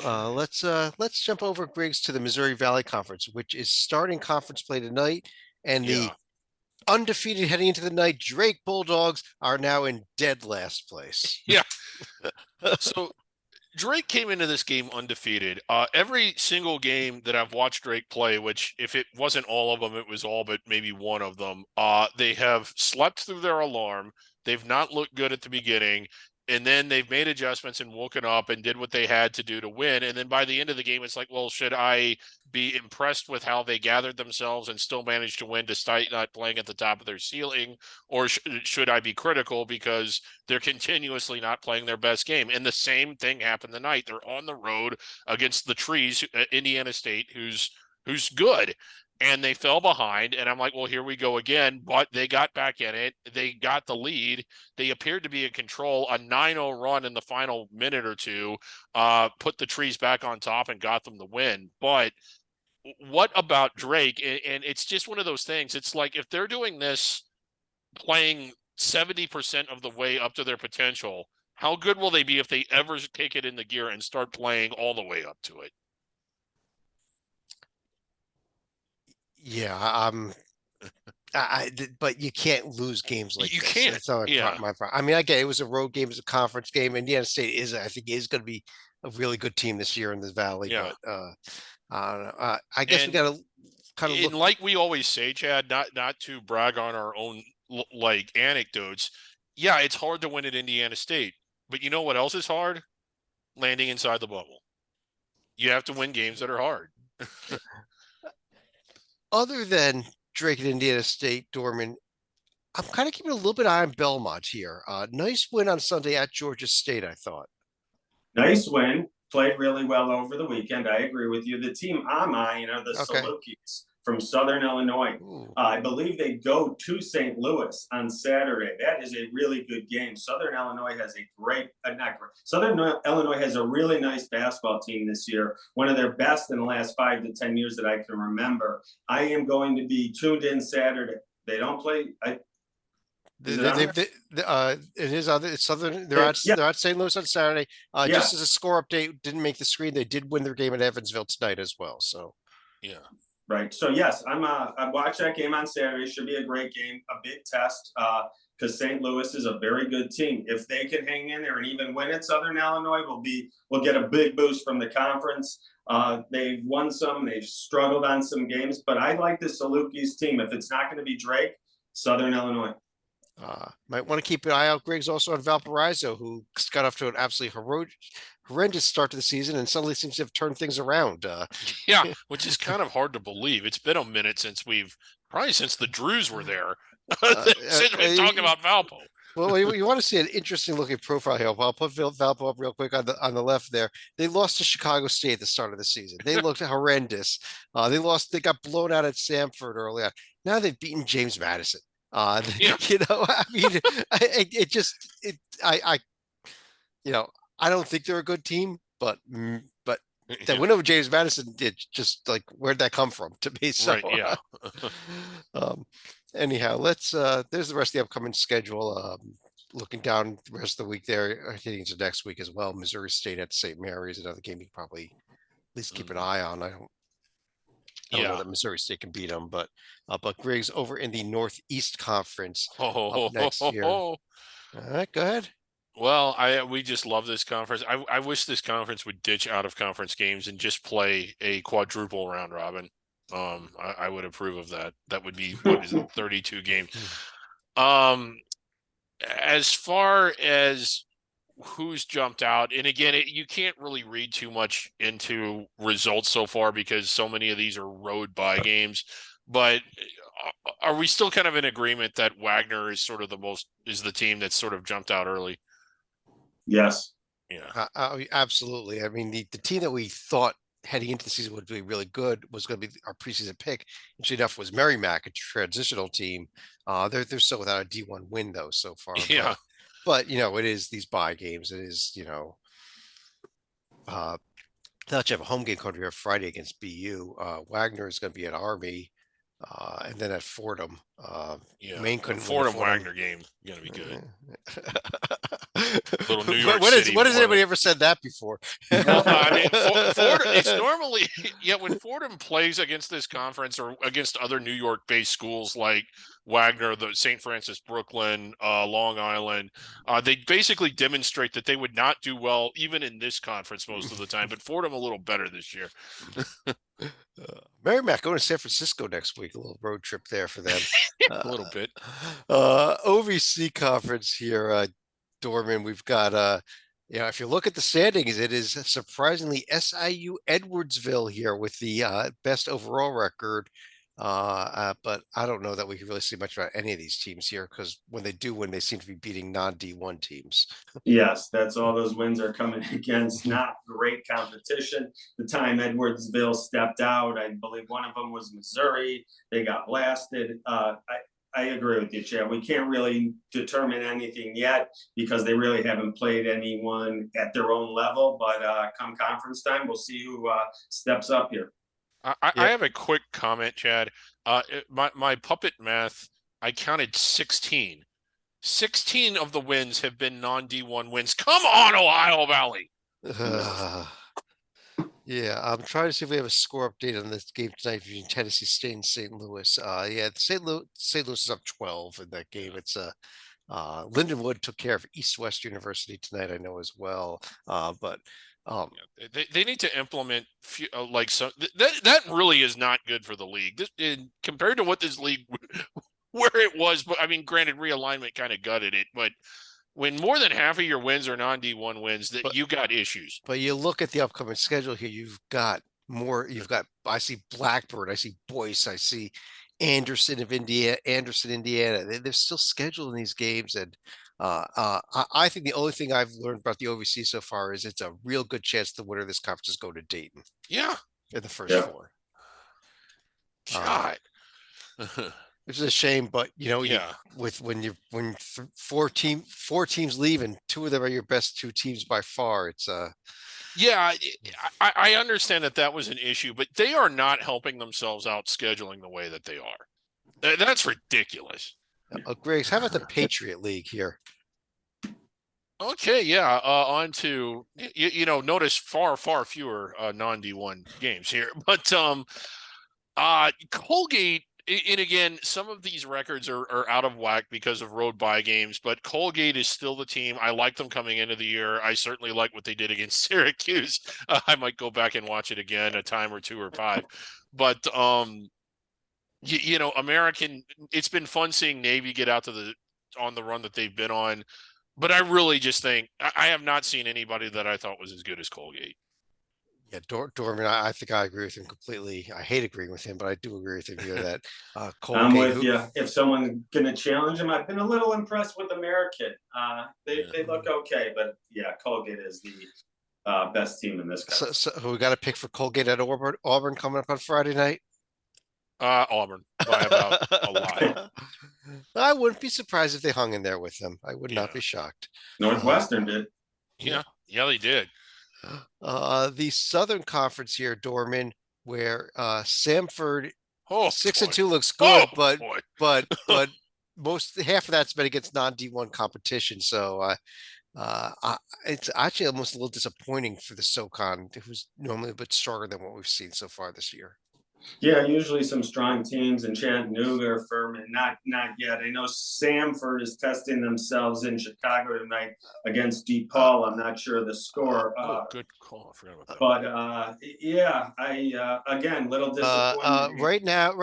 Yes. Let's jump over, Griggs, to the Missouri Valley Conference, which is starting conference play tonight, and the undefeated heading into the night Drake Bulldogs are now in dead last place. Yeah. So Drake came into this game undefeated. Every single game that I've watched Drake play, which if it wasn't all of them, it was all but maybe one of them. They have slept through their alarm. They've not looked good at the beginning. And then they've made adjustments and woken up and did what they had to do to win. And then by the end of the game, it's like, well, should I be impressed with how they gathered themselves and still managed to win despite not playing at the top of their ceiling? Or should I be critical because they're continuously not playing their best game? And the same thing happened tonight. They're on the road against the Trees, Indiana State, who's good. And they fell behind, and I'm like, well, here we go again. But they got back in it. They got the lead. They appeared to be in control. A 9-0 run in the final minute or two put the Trees back on top and got them the win. But what about Drake? And it's just one of those things. It's like if they're doing this, playing 70% of the way up to their potential, how good will they be if they ever take it in the gear and start playing all the way up to it? Yeah, but you can't lose games like you this. can't. That's not my problem. I mean, I get it was a road game, it was a conference game. Indiana State I think is going to be a really good team this year in the Valley. Yeah. But I don't know. I guess we got to kind of look. Like we always say, Chad, not to brag on our own like anecdotes. Yeah, it's hard to win at Indiana State, but you know what else is hard? Landing inside the bubble. You have to win games that are hard. Other than Drake at Indiana State, Dorman, I'm kind of keeping a little bit eye on Belmont here. Nice win on Sunday at Georgia State, I thought. Nice win. Played really well over the weekend. I agree with you. The team I'm eyeing are the Salukis from Southern Illinois. I believe they go to St. Louis on Saturday. That is a really good game. Southern Illinois has Southern Illinois has a really nice basketball team this year. One of their best in the last 5 to 10 years that I can remember. I am going to be tuned in Saturday. They don't play. It is other Southern. They're at St. Louis on Saturday. Just as a score update, didn't make the screen. They did win their game at Evansville tonight as well. So, yeah. Right. So yes, I watched that game on Saturday. Should be a great game, a big test, because St. Louis is a very good team. If they can hang in there and even win it, Southern Illinois will get a big boost from the conference. They've won some, they've struggled on some games, but I like the Salukis team. If it's not going to be Drake, Southern Illinois. Might want to keep an eye out, Griggs, also on Valparaiso, who got off to an absolutely horrendous start to the season and suddenly seems to have turned things around. Yeah, which is kind of hard to believe. It's been a minute since the Drews were there. Since we've talked about Valpo. Well, you want to see an interesting looking profile here. I'll put Valpo up real quick on the left there. They lost to Chicago State at the start of the season. They looked horrendous. They got blown out at Samford early on. Now they've beaten James Madison. Yeah. I mean, it just I you know, I don't think they're a good team, but that win over James Madison did just like where'd that come from to me? So Right. Yeah. um, anyhow, let's there's the rest of the upcoming schedule. Looking down the rest of the week there, heading into next week as well. Missouri State at St. Mary's, another game you can probably at least keep an eye on. I don't know Yeah. that Missouri State can beat them, but Griggs over in the Northeast Conference up Oh, next year. All right, go ahead. well, we just love this conference. I wish this conference would ditch out of conference games and just play a quadruple round robin. I would approve of that. That would be what is it, 32 games. Um, as far as who's jumped out, and again, you can't really read too much into results so far because so many of these are road bye games. But are we still kind of in agreement that Wagner is sort of is the team that's sort of jumped out early? Yes. Yeah. Absolutely. I mean, the team that we thought heading into the season would be really good was going to be our preseason pick. Interesting enough, was Merrimack, a transitional team. They're still without a D1 win though so far. Yeah. But it is these bye games. It is they'll have a home game coming here Friday against BU. Wagner is going to be at Army, and then at Fordham. Yeah. Maine couldn't win at Fordham Fordham. Wagner game gonna be good. Little New York When City. has anybody ever said that before? I mean, Fordham, it's normally, yeah, when Fordham plays against this conference or against other New York-based schools like Wagner, the St. Francis Brooklyn, Long Island, they basically demonstrate that they would not do well even in this conference most of the time. But Fordham a little better this year. Merrimack going to San Francisco next week. A little road trip there for them. A little bit. OVC conference here, Dorman. We've got if you look at the standings, it is surprisingly SIU Edwardsville here with the best overall record. But I don't know that we can really see much about any of these teams here because when they do win, they seem to be beating non-D1 teams. Yes, that's all those wins are coming against. Not great competition. The time Edwardsville stepped out, I believe one of them was Missouri. They got blasted. I agree with you, Chad. We can't really determine anything yet because they really haven't played anyone at their own level. But come conference time, we'll see who steps up here. I have a quick comment, Chad. My puppet math, I counted 16. 16 of the wins have been non-D1 wins. Come on, Ohio Valley. Yeah, I'm trying to see if we have a score update on this game tonight between Tennessee State and St. Louis. St. Louis is up 12 in that game. It's Lindenwood took care of East West University tonight, I know as well. But they need to implement like some that really is not good for the league. Compared to what this league where it was, but I mean, granted, realignment kind of gutted it, but when more than half of your wins are non-D1 wins, that you got issues. But you look at the upcoming schedule here, you've got more. I see Blackbird, I see Boyce, I see Anderson, Indiana. They're still scheduling these games, and I think the only thing I've learned about the OVC so far is it's a real good chance the winner of this conference is going to Dayton. Yeah, in the first four. God. Which is a shame, but when four teams leave and two of them are your best two teams by far, it's yeah, I understand that was an issue, but they are not helping themselves out scheduling the way that they are. That's ridiculous. Griggs, how about the Patriot League here? Okay, yeah. On to notice far fewer non-D1 games here, but Colgate. And again, some of these records are out of whack because of road bye games, but Colgate is still the team. I like them coming into the year. I certainly like what they did against Syracuse. I might go back and watch it again a time or two or five. But, American, it's been fun seeing Navy get out on the run that they've been on. But I really just think I have not seen anybody that I thought was as good as Colgate. Yeah, Dorman, I think I agree with him completely. I hate agreeing with him, but I do agree with him here that I'm Colgate, with you. If someone gonna challenge him, I've been a little impressed with American. They look okay, but yeah, Colgate is the best team in this country. so we got a pick for Colgate at Auburn coming up on Friday night. Auburn by about a lot. I wouldn't be surprised if they hung in there with them. I would not Yeah. be shocked. Northwestern did. Yeah, they did. The Southern Conference here, Dorman, where Samford Oh, 6-2 looks Oh, good, boy. but most half of that's been against non-D1 competition. So it's actually almost a little disappointing for the SoCon, who's normally a bit stronger than what we've seen so far this year. Yeah, usually some strong teams in Chattanooga or Furman. Not yet. I know Samford is testing themselves in Chicago tonight against DePaul. I'm not sure the score. Good call. I forgot about that. But yeah, I again little disappointed. Right now,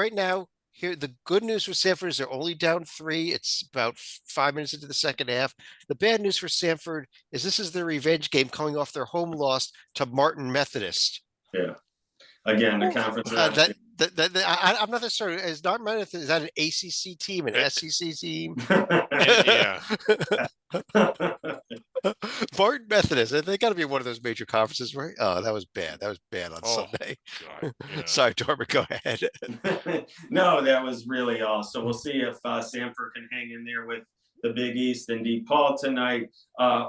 here the good news for Samford is they're only down 3. It's about 5 minutes into the second half. The bad news for Samford is this is their revenge game coming off their home loss to Martin Methodist. Yeah. Again, the conference. I'm not necessarily is Martin Methodist, is that an ACC team, an SEC team? Yeah. Martin Methodist, they got to be one of those major conferences, right? Oh, that was bad. That was bad on Sunday. God, yeah. Sorry, Dorman, go ahead. No, that was really all. So we'll see if Samford can hang in there with the Big East and DePaul tonight.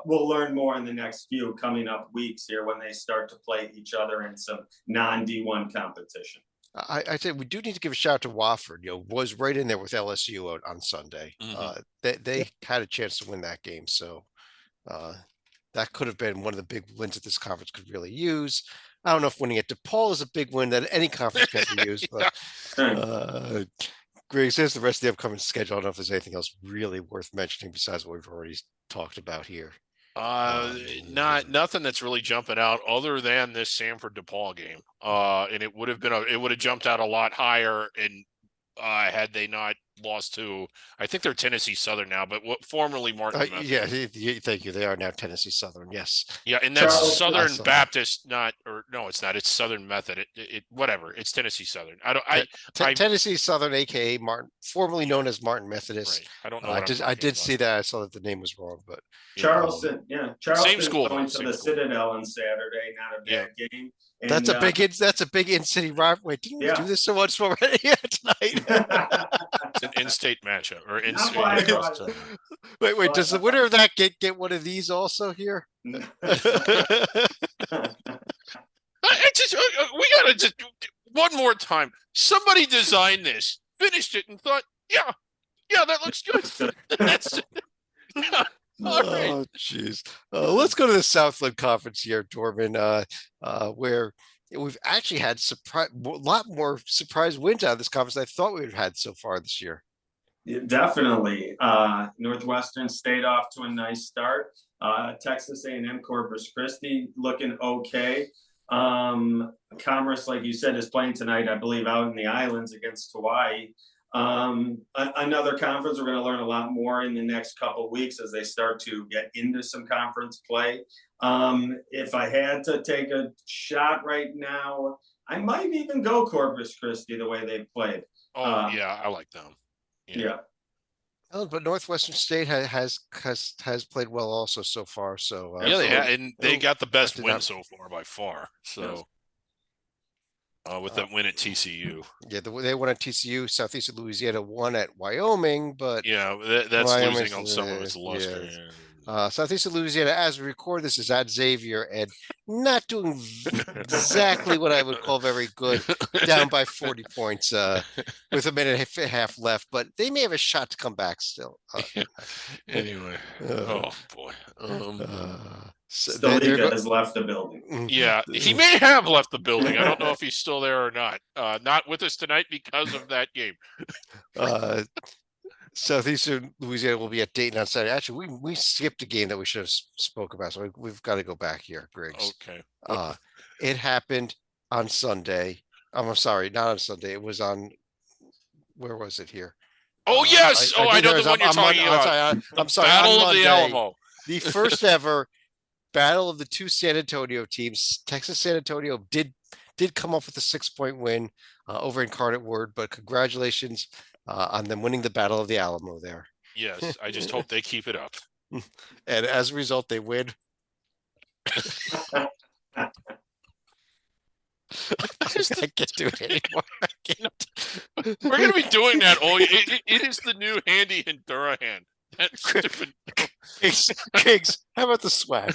We'll learn more in the next few coming up weeks here when they start to play each other in some non-D1 competition. I said we do need to give a shout out to Wofford. Was right in there with LSU on Sunday. They had a chance to win that game, so that could have been one of the big wins that this conference could really use. I don't know if winning at DePaul is a big win that any conference can use, but Greg says the rest of the upcoming schedule. I don't know if there's anything else really worth mentioning besides what we've already talked about here. Nothing that's really jumping out other than this Samford DePaul game. And it would have jumped out a lot higher and had they not lost to, I think they're Tennessee Southern now, but formerly Martin Methodist. Yeah, thank you. They are now Tennessee Southern. Yes. Yeah, and that's Southern Baptist, it's Southern Method. Whatever. It's Tennessee Southern. Tennessee Southern, aka Martin, formerly known as Martin Methodist. Right. I don't know. I did see that. I saw that the name was wrong, but Charleston, Charleston same school, going to the Citadel on Saturday. Not a bad game. And, that's a big in-city rivalry. Didn't we do this so much already tonight? It's an in-state matchup or in-state. Wait. Does the winner of that get one of these also here? We gotta just one more time. Somebody designed this, finished it, and thought, yeah, that looks good. That's Oh, jeez. Let's go to the Southland Conference here, Dorman, where we've actually had a lot more surprise wins out of this conference than I thought we would have had so far this year. Yeah, definitely. Northwestern State off to a nice start. Texas A&M Corpus Christi looking okay. Commerce, like you said, is playing tonight, I believe, out in the islands against Hawaii. Another conference we're going to learn a lot more in the next couple of weeks as they start to get into some conference play. If I had to take a shot right now, I might even go Corpus Christi the way they've played. Yeah, I like them. Yeah. Oh, but Northwestern State has played well also so far. So they got the best win so far by far. So. With that win at TCU. Yeah, they won at TCU. Southeastern Louisiana won at Wyoming, but that's losing on some of its luster. Yeah. Southeastern Louisiana, as we record this, is at Xavier and not doing exactly what I would call very good, down by 40 points with a minute and a half left, but they may have a shot to come back still. Anyway, oh boy. Stalika has left the building. Yeah, he may have left the building. I don't know if he's still there or not. Not with us tonight because of that game. Southeastern Louisiana will be at Dayton on Saturday. Actually, we skipped a game that we should have spoke about, so we've got to go back here, Griggs. Okay. It happened on Sunday. I'm sorry, not on Sunday. It was on. Where was it here? Oh yes. I know the one you're talking about. I'm sorry. Battle of the Alamo. The first ever battle of the two San Antonio teams. Texas San Antonio did come up with a 6-point win over Incarnate Word, but congratulations on them winning the Battle of the Alamo there. Yes, I just hope they keep it up. And as a result, they win. I can't do it anymore. I can't. We're gonna be doing that all. It is the new Handy and Durahan. That stupid. Kings, how about the swag?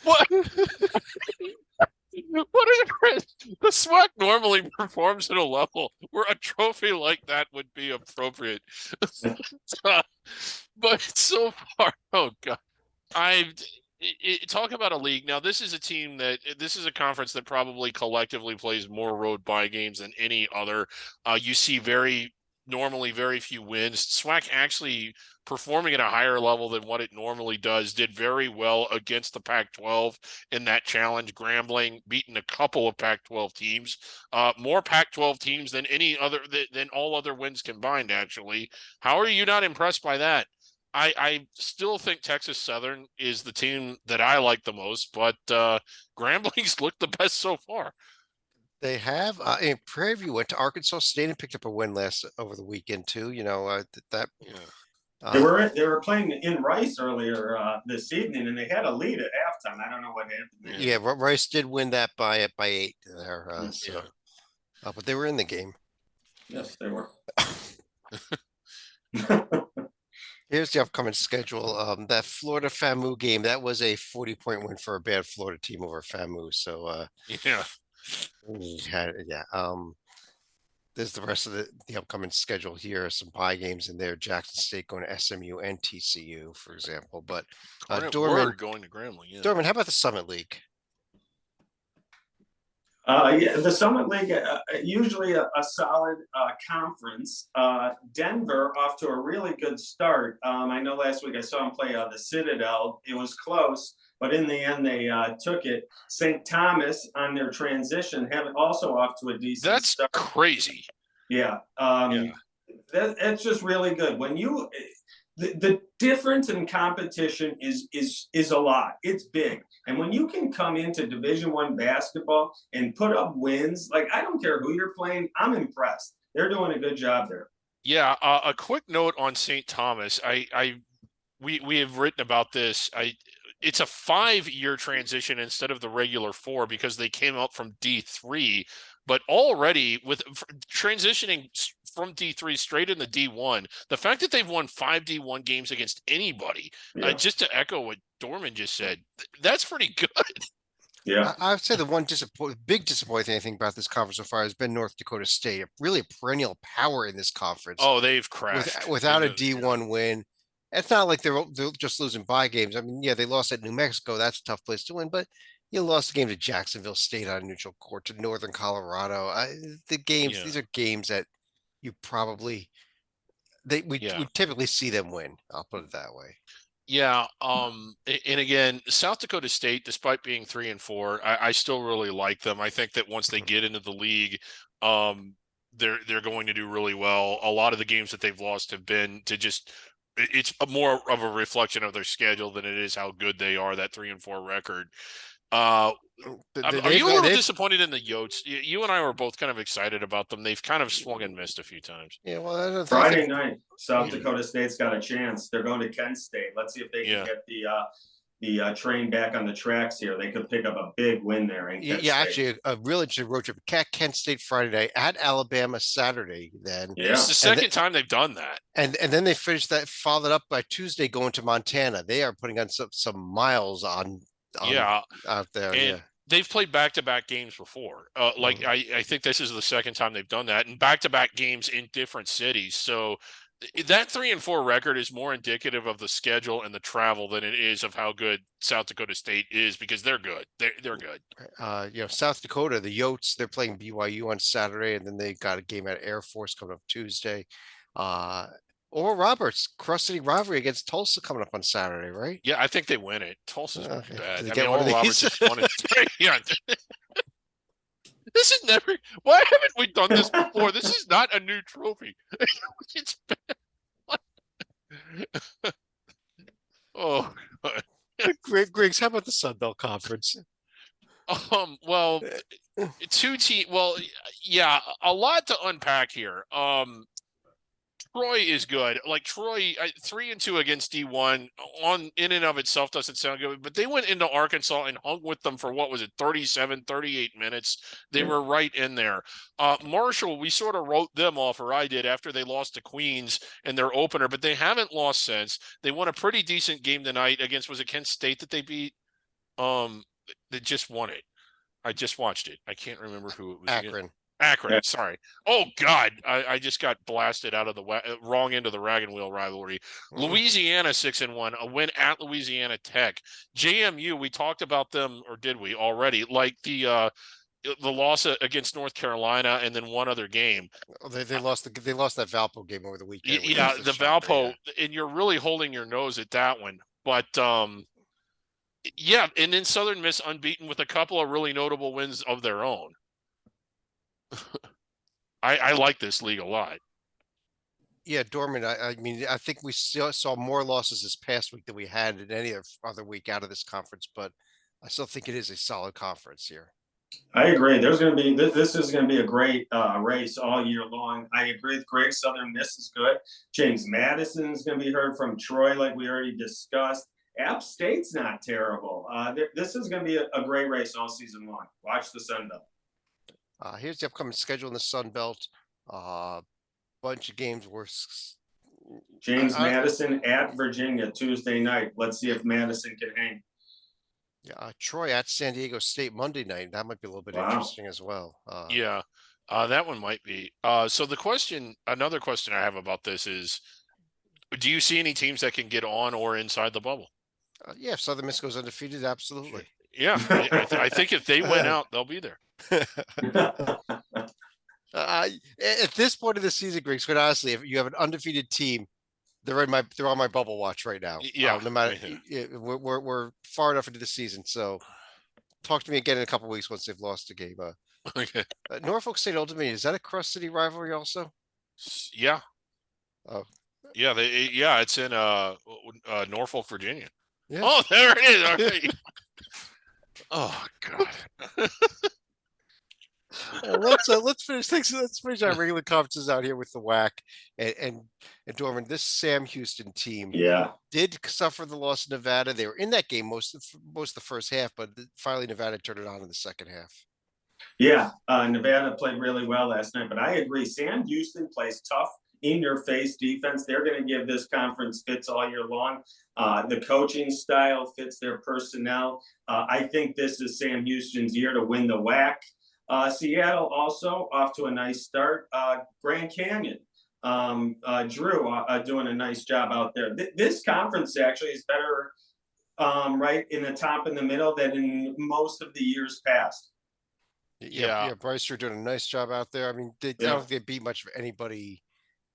What? What is the SWAC normally performs at a level where a trophy like that would be appropriate. But so far, oh god, talk about a league. Now, this is a team this is a conference that probably collectively plays more road bye games than any other. You see normally very few wins. SWAC actually performing at a higher level than what it normally does, did very well against the Pac-12 in that challenge. Grambling beating a couple of Pac-12 teams, more Pac-12 teams than than all other wins combined, actually. How are you not impressed by that? I still think Texas Southern is the team that I like the most, but Grambling's looked the best so far. They have. And Prairie View went to Arkansas State and picked up a win over the weekend too. That. Yeah. They were playing in Rice earlier this evening, and they had a lead at halftime. I don't know what happened there. Yeah, Rice did win that by 8 there. But they were in the game. Yes, they were. Here's the upcoming schedule. That Florida FAMU game, that was a 40-point win for a bad Florida team over FAMU. So yeah. There's the rest of the upcoming schedule here. Some bye games in there. Jackson State going to SMU and TCU, for example. But Dorman going to Grambling. Yeah. Dorman, how about the Summit League? Yeah, the Summit League, usually a solid conference. Denver off to a really good start. I know last week I saw them play the Citadel. It was close, but in the end they took it. St. Thomas on their transition have also off to a decent start. That's crazy. Yeah. That's just really good. When you the difference in competition is a lot. It's big. And when you can come into Division I basketball and put up wins, like I don't care who you're playing, I'm impressed. They're doing a good job there. Yeah, a quick note on St. Thomas. We have written about this. It's a 5-year transition instead of the regular 4 because they came up from D3, but already with transitioning from D3 straight into D1, the fact that they've won 5 D1 games against anybody, just to echo what Dorman just said, that's pretty good. Yeah, I would say the one big disappointing thing about this conference so far has been North Dakota State, really a perennial power in this conference. Oh, they've crashed without a D1 win. It's not like they're just losing bye games. I mean, yeah, they lost at New Mexico. That's a tough place to win, but you lost the game to Jacksonville State on a neutral court, to Northern Colorado. These are games that you probably we typically see them win. I'll put it that way. Yeah. And again, South Dakota State, despite being 3-4, I still really like them. I think that once they get into the league, they're going to do really well. A lot of the games that they've lost have been to just. It's more of a reflection of their schedule than it is how good they are. That 3-4 record. Are you a little disappointed in the Yotes? You and I were both kind of excited about them. They've kind of swung and missed a few times. Yeah, well, Friday night, South Dakota State's got a chance. They're going to Kent State. Let's see if they can get the train back on the tracks here. They could pick up a big win there. Actually, a really interesting road trip. Kent State Friday night, at Alabama Saturday. Then it's the second time they've done that, and then they finished that, followed up by Tuesday going to Montana. They are putting on some miles on out there. And they've played back-to-back games before. I think this is the second time they've done that, and back-to-back games in different cities. So that 3-4 record is more indicative of the schedule and the travel than it is of how good South Dakota State is, because they're good. They're good. South Dakota, the Yotes, they're playing BYU on Saturday, and then they got a game at Air Force coming up Tuesday. Oral Roberts, cross city rivalry against Tulsa coming up on Saturday, right? Yeah, I think they win it. Tulsa's bad. Oral Roberts just won it. Yeah. This is never. Why haven't we done this before? This is not a new trophy. It's bad. Oh, Griggs, how about the Sun Belt Conference? Well, yeah, a lot to unpack here. Troy is good. Like Troy, 3-2 against D1 on in and of itself doesn't sound good, but they went into Arkansas and hung with them for what was it, 37, 38 minutes. They were right in there. Marshall, we sort of wrote them off, or I did, after they lost to Queens in their opener, but they haven't lost since. They won a pretty decent game tonight against, was it Kent State that they beat? They just won it. I just watched it. I can't remember who it was. Akron. Akron, Yeah. sorry. Oh God, I just got blasted out of the wrong end of the wagon wheel rivalry. Louisiana 6-1, a win at Louisiana Tech. JMU, we talked about them, or did we already? Like the loss against North Carolina, and then one other game. They lost that Valpo game over the weekend. which Yeah, was a the shocker, Valpo, and you're really holding your nose at that one. But yeah, and then Southern Miss unbeaten with a couple of really notable wins of their own. I like this league a lot. Yeah, Dorman. I mean, I think we still saw more losses this past week than we had in any other week out of this conference, but I still think it is a solid conference here. I agree. There's going to be this is going to be a great race all year long. I agree with Greg. Southern Miss is good. James Madison is going to be heard from Troy, like we already discussed. App State's not terrible. This is going to be a great race all season long. Watch the Sun Belt. Here's the upcoming schedule in the Sun Belt. Bunch of games were James Madison at Virginia Tuesday night. Let's see if Madison can hang. Yeah, Troy at San Diego State Monday night. That might be a little bit interesting as well. Yeah, that one might be. So another question I have about this is, do you see any teams that can get on or inside the bubble? Yeah, if Southern Miss goes undefeated, absolutely. Yeah, I think if they win out, they'll be there. At this point of the season, Griggs, quite honestly, if you have an undefeated team, they're on my bubble watch right now. Yeah, no matter, we're far enough into the season. So, talk to me again in a couple of weeks once they've lost a game. Okay. Norfolk State Old Dominion, is that a cross city rivalry also? Yeah. Oh. Yeah, it's in Norfolk, Virginia. Yeah. Oh, there it is. Okay. Oh God. Let's finish things. Let's finish our regular conferences out here with the WAC and Dorman. This Sam Houston team, did suffer the loss of Nevada. They were in that game most of the first half, but finally Nevada turned it on in the second half. Yeah, Nevada played really well last night, but I agree. Sam Houston plays tough, in-your-face defense. They're going to give this conference fits all year long. The coaching style fits their personnel. I think this is Sam Houston's year to win the WAC. Seattle also off to a nice start. Grand Canyon, Drew doing a nice job out there. This conference actually is better right in the top and the middle than in most of the years past. Yeah, Bryce, you're doing a nice job out there. I mean, I don't think they beat much of anybody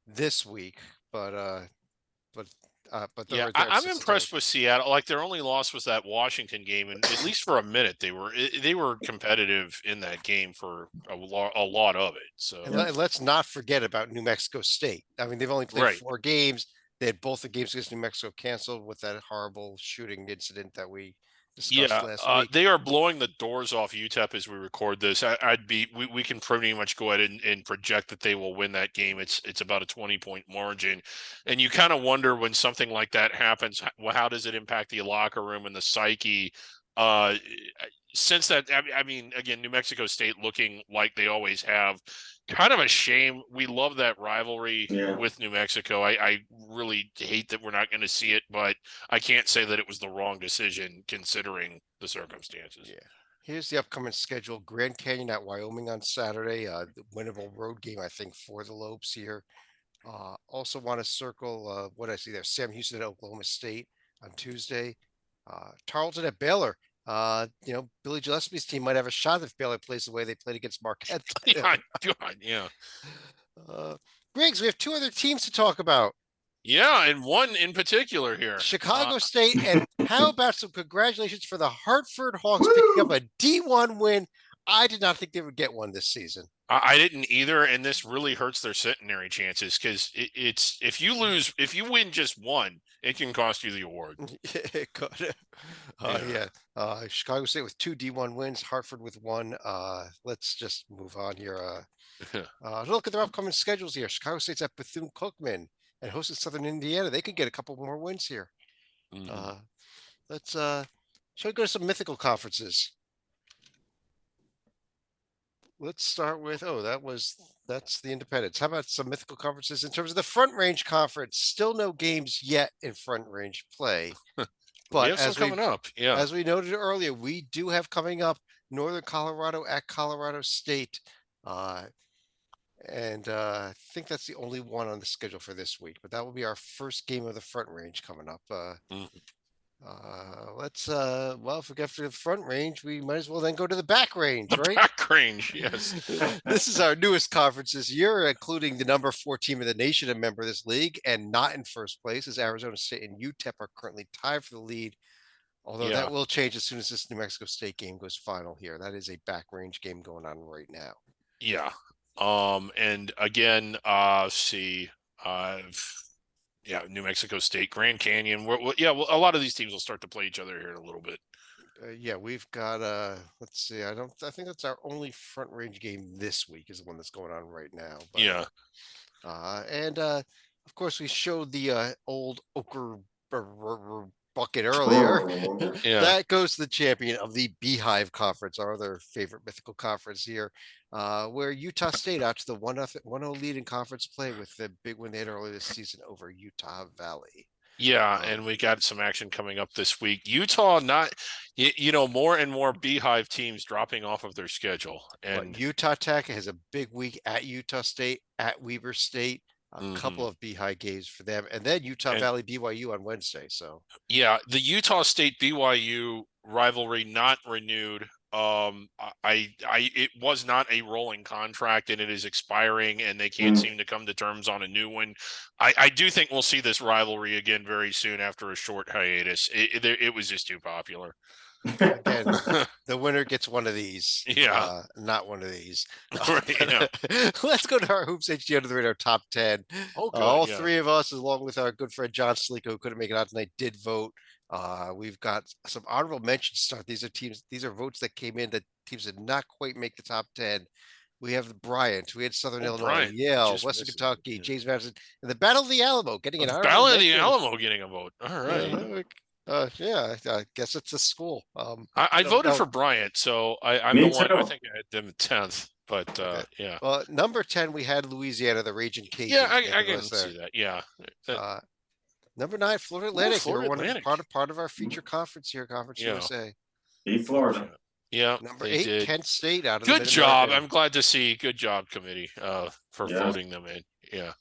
this week, but yeah, I'm impressed with Seattle. Like their only loss was that Washington game, and at least for a minute they were competitive in that game for a lot of it. So and let's not forget about New Mexico State. I mean, they've only played 4 games. They had both the games against New Mexico canceled with that horrible shooting incident that we discussed last week. They are blowing the doors off UTEP as we record this. We can pretty much go ahead and project that they will win that game. It's about a 20-point margin, and you kind of wonder when something like that happens, how does it impact the locker room and the psyche? Since that, I mean, again, New Mexico State looking like they always have. Kind of a shame. We love that rivalry with New Mexico. I really hate that we're not going to see it, but I can't say that it was the wrong decision considering the circumstances. Yeah. Here's the upcoming schedule. Grand Canyon at Wyoming on Saturday. The winnable road game, I think, for the Lopes here. Also want to circle what I see there. Sam Houston at Oklahoma State on Tuesday. Tarleton at Baylor. Billy Gillespie's team might have a shot if Baylor plays the way they played against Marquette. Yeah. Griggs, we have 2 other teams to talk about. Yeah, and one in particular here. Chicago State, and how about some congratulations for the Hartford Hawks picking up a D1 win I did not think they would get one this season. I didn't either, and this really hurts their centenary chances because it's if you win just one, it can cost you the award. It could. Yeah. Chicago State with 2 D1 wins, Hartford with 1. Let's just move on here. Look at their upcoming schedules here. Chicago State's at Bethune-Cookman and hosted Southern Indiana. They could get a couple more wins here. Mhm. Shall we go to some mythical conferences? Let's start with, that's the Independents. How about some mythical conferences in terms of the Front Range Conference? Still no games yet in Front Range play. We But have some coming up. Yeah. as we noted earlier, we do have coming up Northern Colorado at Colorado State. I think that's the only one on the schedule for this week, but that will be our first game of the Front Range coming up. Mhm. Well, if we get to the Front Range, we might as well then go to the Back Range, The right? back range, yes. This is our newest conference this year, including the number 4 team in the nation, a member of this league, and not in first place, as Arizona State and UTEP are currently tied for the lead. Although Yeah. that will change as soon as this New Mexico State game goes final here. That is a back range game going on right now. Yeah. And again, New Mexico State, Grand Canyon. Well, a lot of these teams will start to play each other here in a little bit. Yeah, we've got let's see. I think that's our only Front Range game this week is the one that's going on right now. But, Yeah. Of course we showed the old ochre bucket earlier. Yeah. That goes to the champion of the Beehive Conference, our other favorite mythical conference here, where Utah State out to the 1-0 lead in conference play with the big win they had earlier this season over Utah Valley. Yeah, and we got some action coming up this week. Utah, more and more Beehive teams dropping off of their schedule. And Utah Tech has a big week at Utah State, at Weber State, a Mhm. couple of Beehive games for them, and then Utah Valley BYU on Wednesday. So yeah, the Utah State BYU rivalry not renewed. It was not a rolling contract and it is expiring and they can't seem to come to terms on a new one. I do think we'll see this rivalry again very soon after a short hiatus. It was just too popular. again, the winner gets one of these. Yeah. Not one of these. Right, yeah. Let's go to our Hoops HD Under the Radar top 10. Oh, good, All yeah. 3 of us, along with our good friend John Slico, who couldn't make it out tonight, did vote. We've got some honorable mentions to start. These are votes that came in that teams did not quite make the top 10. We have the Bryant, we had Southern Illinois, Bryant, Yale, just Western missing it, Kentucky, yeah. James Madison, and the Battle of the Alamo getting an The honorable Battle of the mention. Alamo getting a vote. All right. Yeah, I guess it's a school. I don't voted know. for Bryant, so I'm Me the one. I too. think I had them 10th, but Okay. yeah. Well, number 10, we had Louisiana, the Raging Cajuns. Yeah, I making the can list there. see that. Yeah. Number 9, Florida Atlantic. Florida They're one of Atlantic. part of our feature conference here, Conference Yeah. USA. Beat Florida. Yeah. Number they 8, did. Kent State out of Good the job. Mid-American. I'm glad to see. Good job, committee, for Yeah. voting them in. Yeah.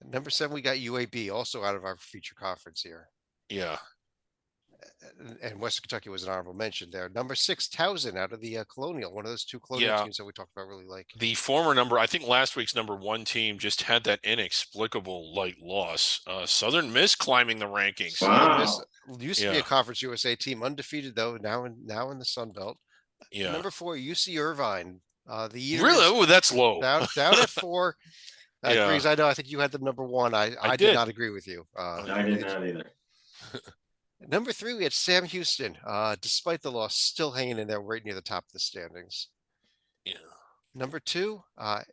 Number 7, we got UAB, also out of our feature conference here. Yeah. And Western Kentucky was an honorable mention there. Number 6, Towson out of the Colonial, one of those 2 Colonial Yeah. teams that we talked about really like. The former I think last week's number 1 team just had that inexplicable light loss. Southern Miss climbing the rankings. Wow. This used to be Yeah. a Conference USA team, undefeated though, now in the Sun Belt. Yeah. Number 4, UC Irvine. The Eaters Really? Oh, that's low. down at 4. Yeah. Grease, I know. I think you had them number 1. I did. did not agree with you. I did not either. Number 3, we had Sam Houston. Despite the loss, still hanging in there right near the top of the standings. Yeah. Number 2,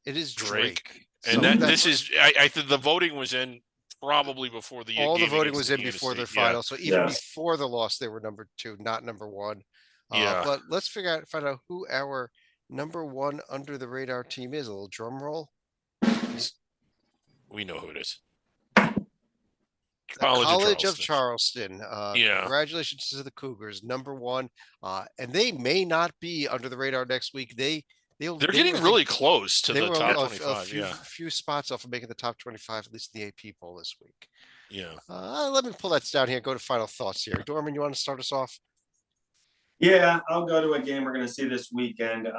it is Drake. And So this is I think the voting was in probably before the all the game voting against was in Indiana before their State. Yeah. final. So even Yes. before the loss, they were number 2, not number 1. Yeah. But let's find out who our number 1 under the radar team is. A little drum roll. We know who it is. College of Charleston. Yeah. Congratulations to the Cougars, number 1. And they may not be under the radar next week. They're getting really close to the were top a 25. Yeah. few spots off of making the top 25, at least in the AP poll this week. Yeah. Let me pull that down here and go to final thoughts here. Dorman, you want to start us off? Yeah, I'll go to a game we're going to see this weekend.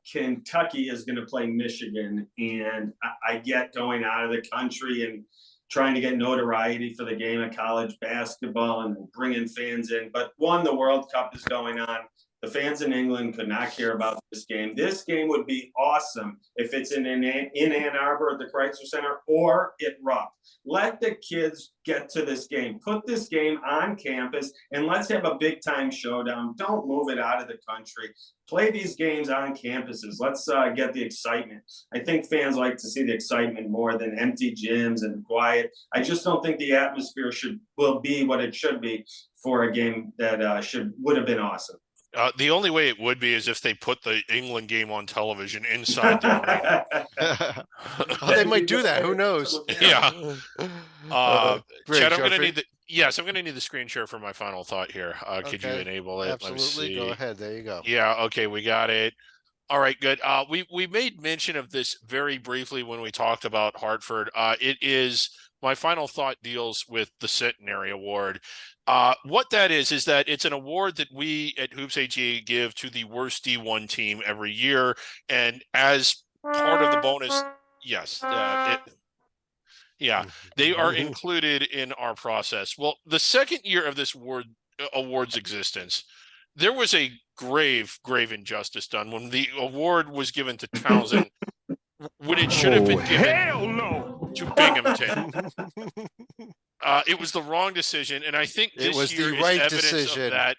Kentucky is going to play Michigan, and I get going out of the country and trying to get notoriety for the game of college basketball and bringing fans in. But 1, the World Cup is going on. The fans in England could not care about this game. This game would be awesome if it's in Ann Arbor at the Chrysler Center or at Rupp. Let the kids get to this game. Put this game on campus and let's have a big time showdown. Don't move it out of the country. Play these games on campuses. Let's get the excitement. I think fans like to see the excitement more than empty gyms and quiet. I just don't think the atmosphere will be what it should be for a game that would have been awesome. The only way it would be is if they put the England game on television inside the arena. Oh, they might do that. Who knows? Yeah. Great, Chad, I'm going to Jeffrey. need I'm going to need the screen share for my final thought here. Could you Okay. enable it? Let me Absolutely. Go see. ahead. There you go. Yeah. Okay. We got it. All right. Good. We made mention of this very briefly when we talked about Hartford. It is my final thought deals with the Centenary Award. What that is that it's an award that we at Hoops AGA give to the worst D1 team every year. And as part of the bonus, yes, they are included in our process. Well, the second year of this award's existence, there was a grave injustice done when the award was given to Townsend when it should have been given to Binghamton. It was the wrong decision, and I think It was this year the is right evidence decision. of that.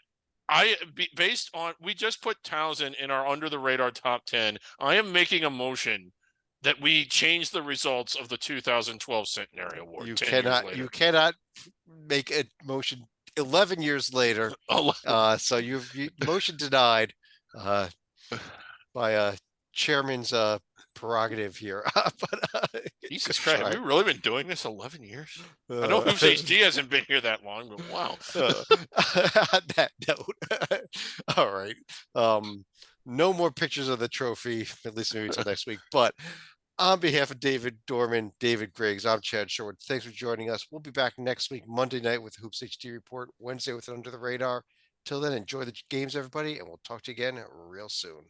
Based on we just put Townsend in our under the radar top 10. I am making a motion that we change the results of the 2012 Centenary Award. You 10 years cannot. later. You cannot make a motion 11 years later. So motion denied by chairman's prerogative here. But Jesus good Christ, try. have we really been doing this 11 years? I know Hoops HD hasn't been here that long, but wow. On that note, all right. No more pictures of the trophy, at least maybe until next week. But on behalf of David Dorman, David Griggs, I'm Chad Sherwood. Thanks for joining us. We'll be back next week, Monday night with Hoops HD Report, Wednesday with Under the Radar. Till then, enjoy the games, everybody, and we'll talk to you again real soon.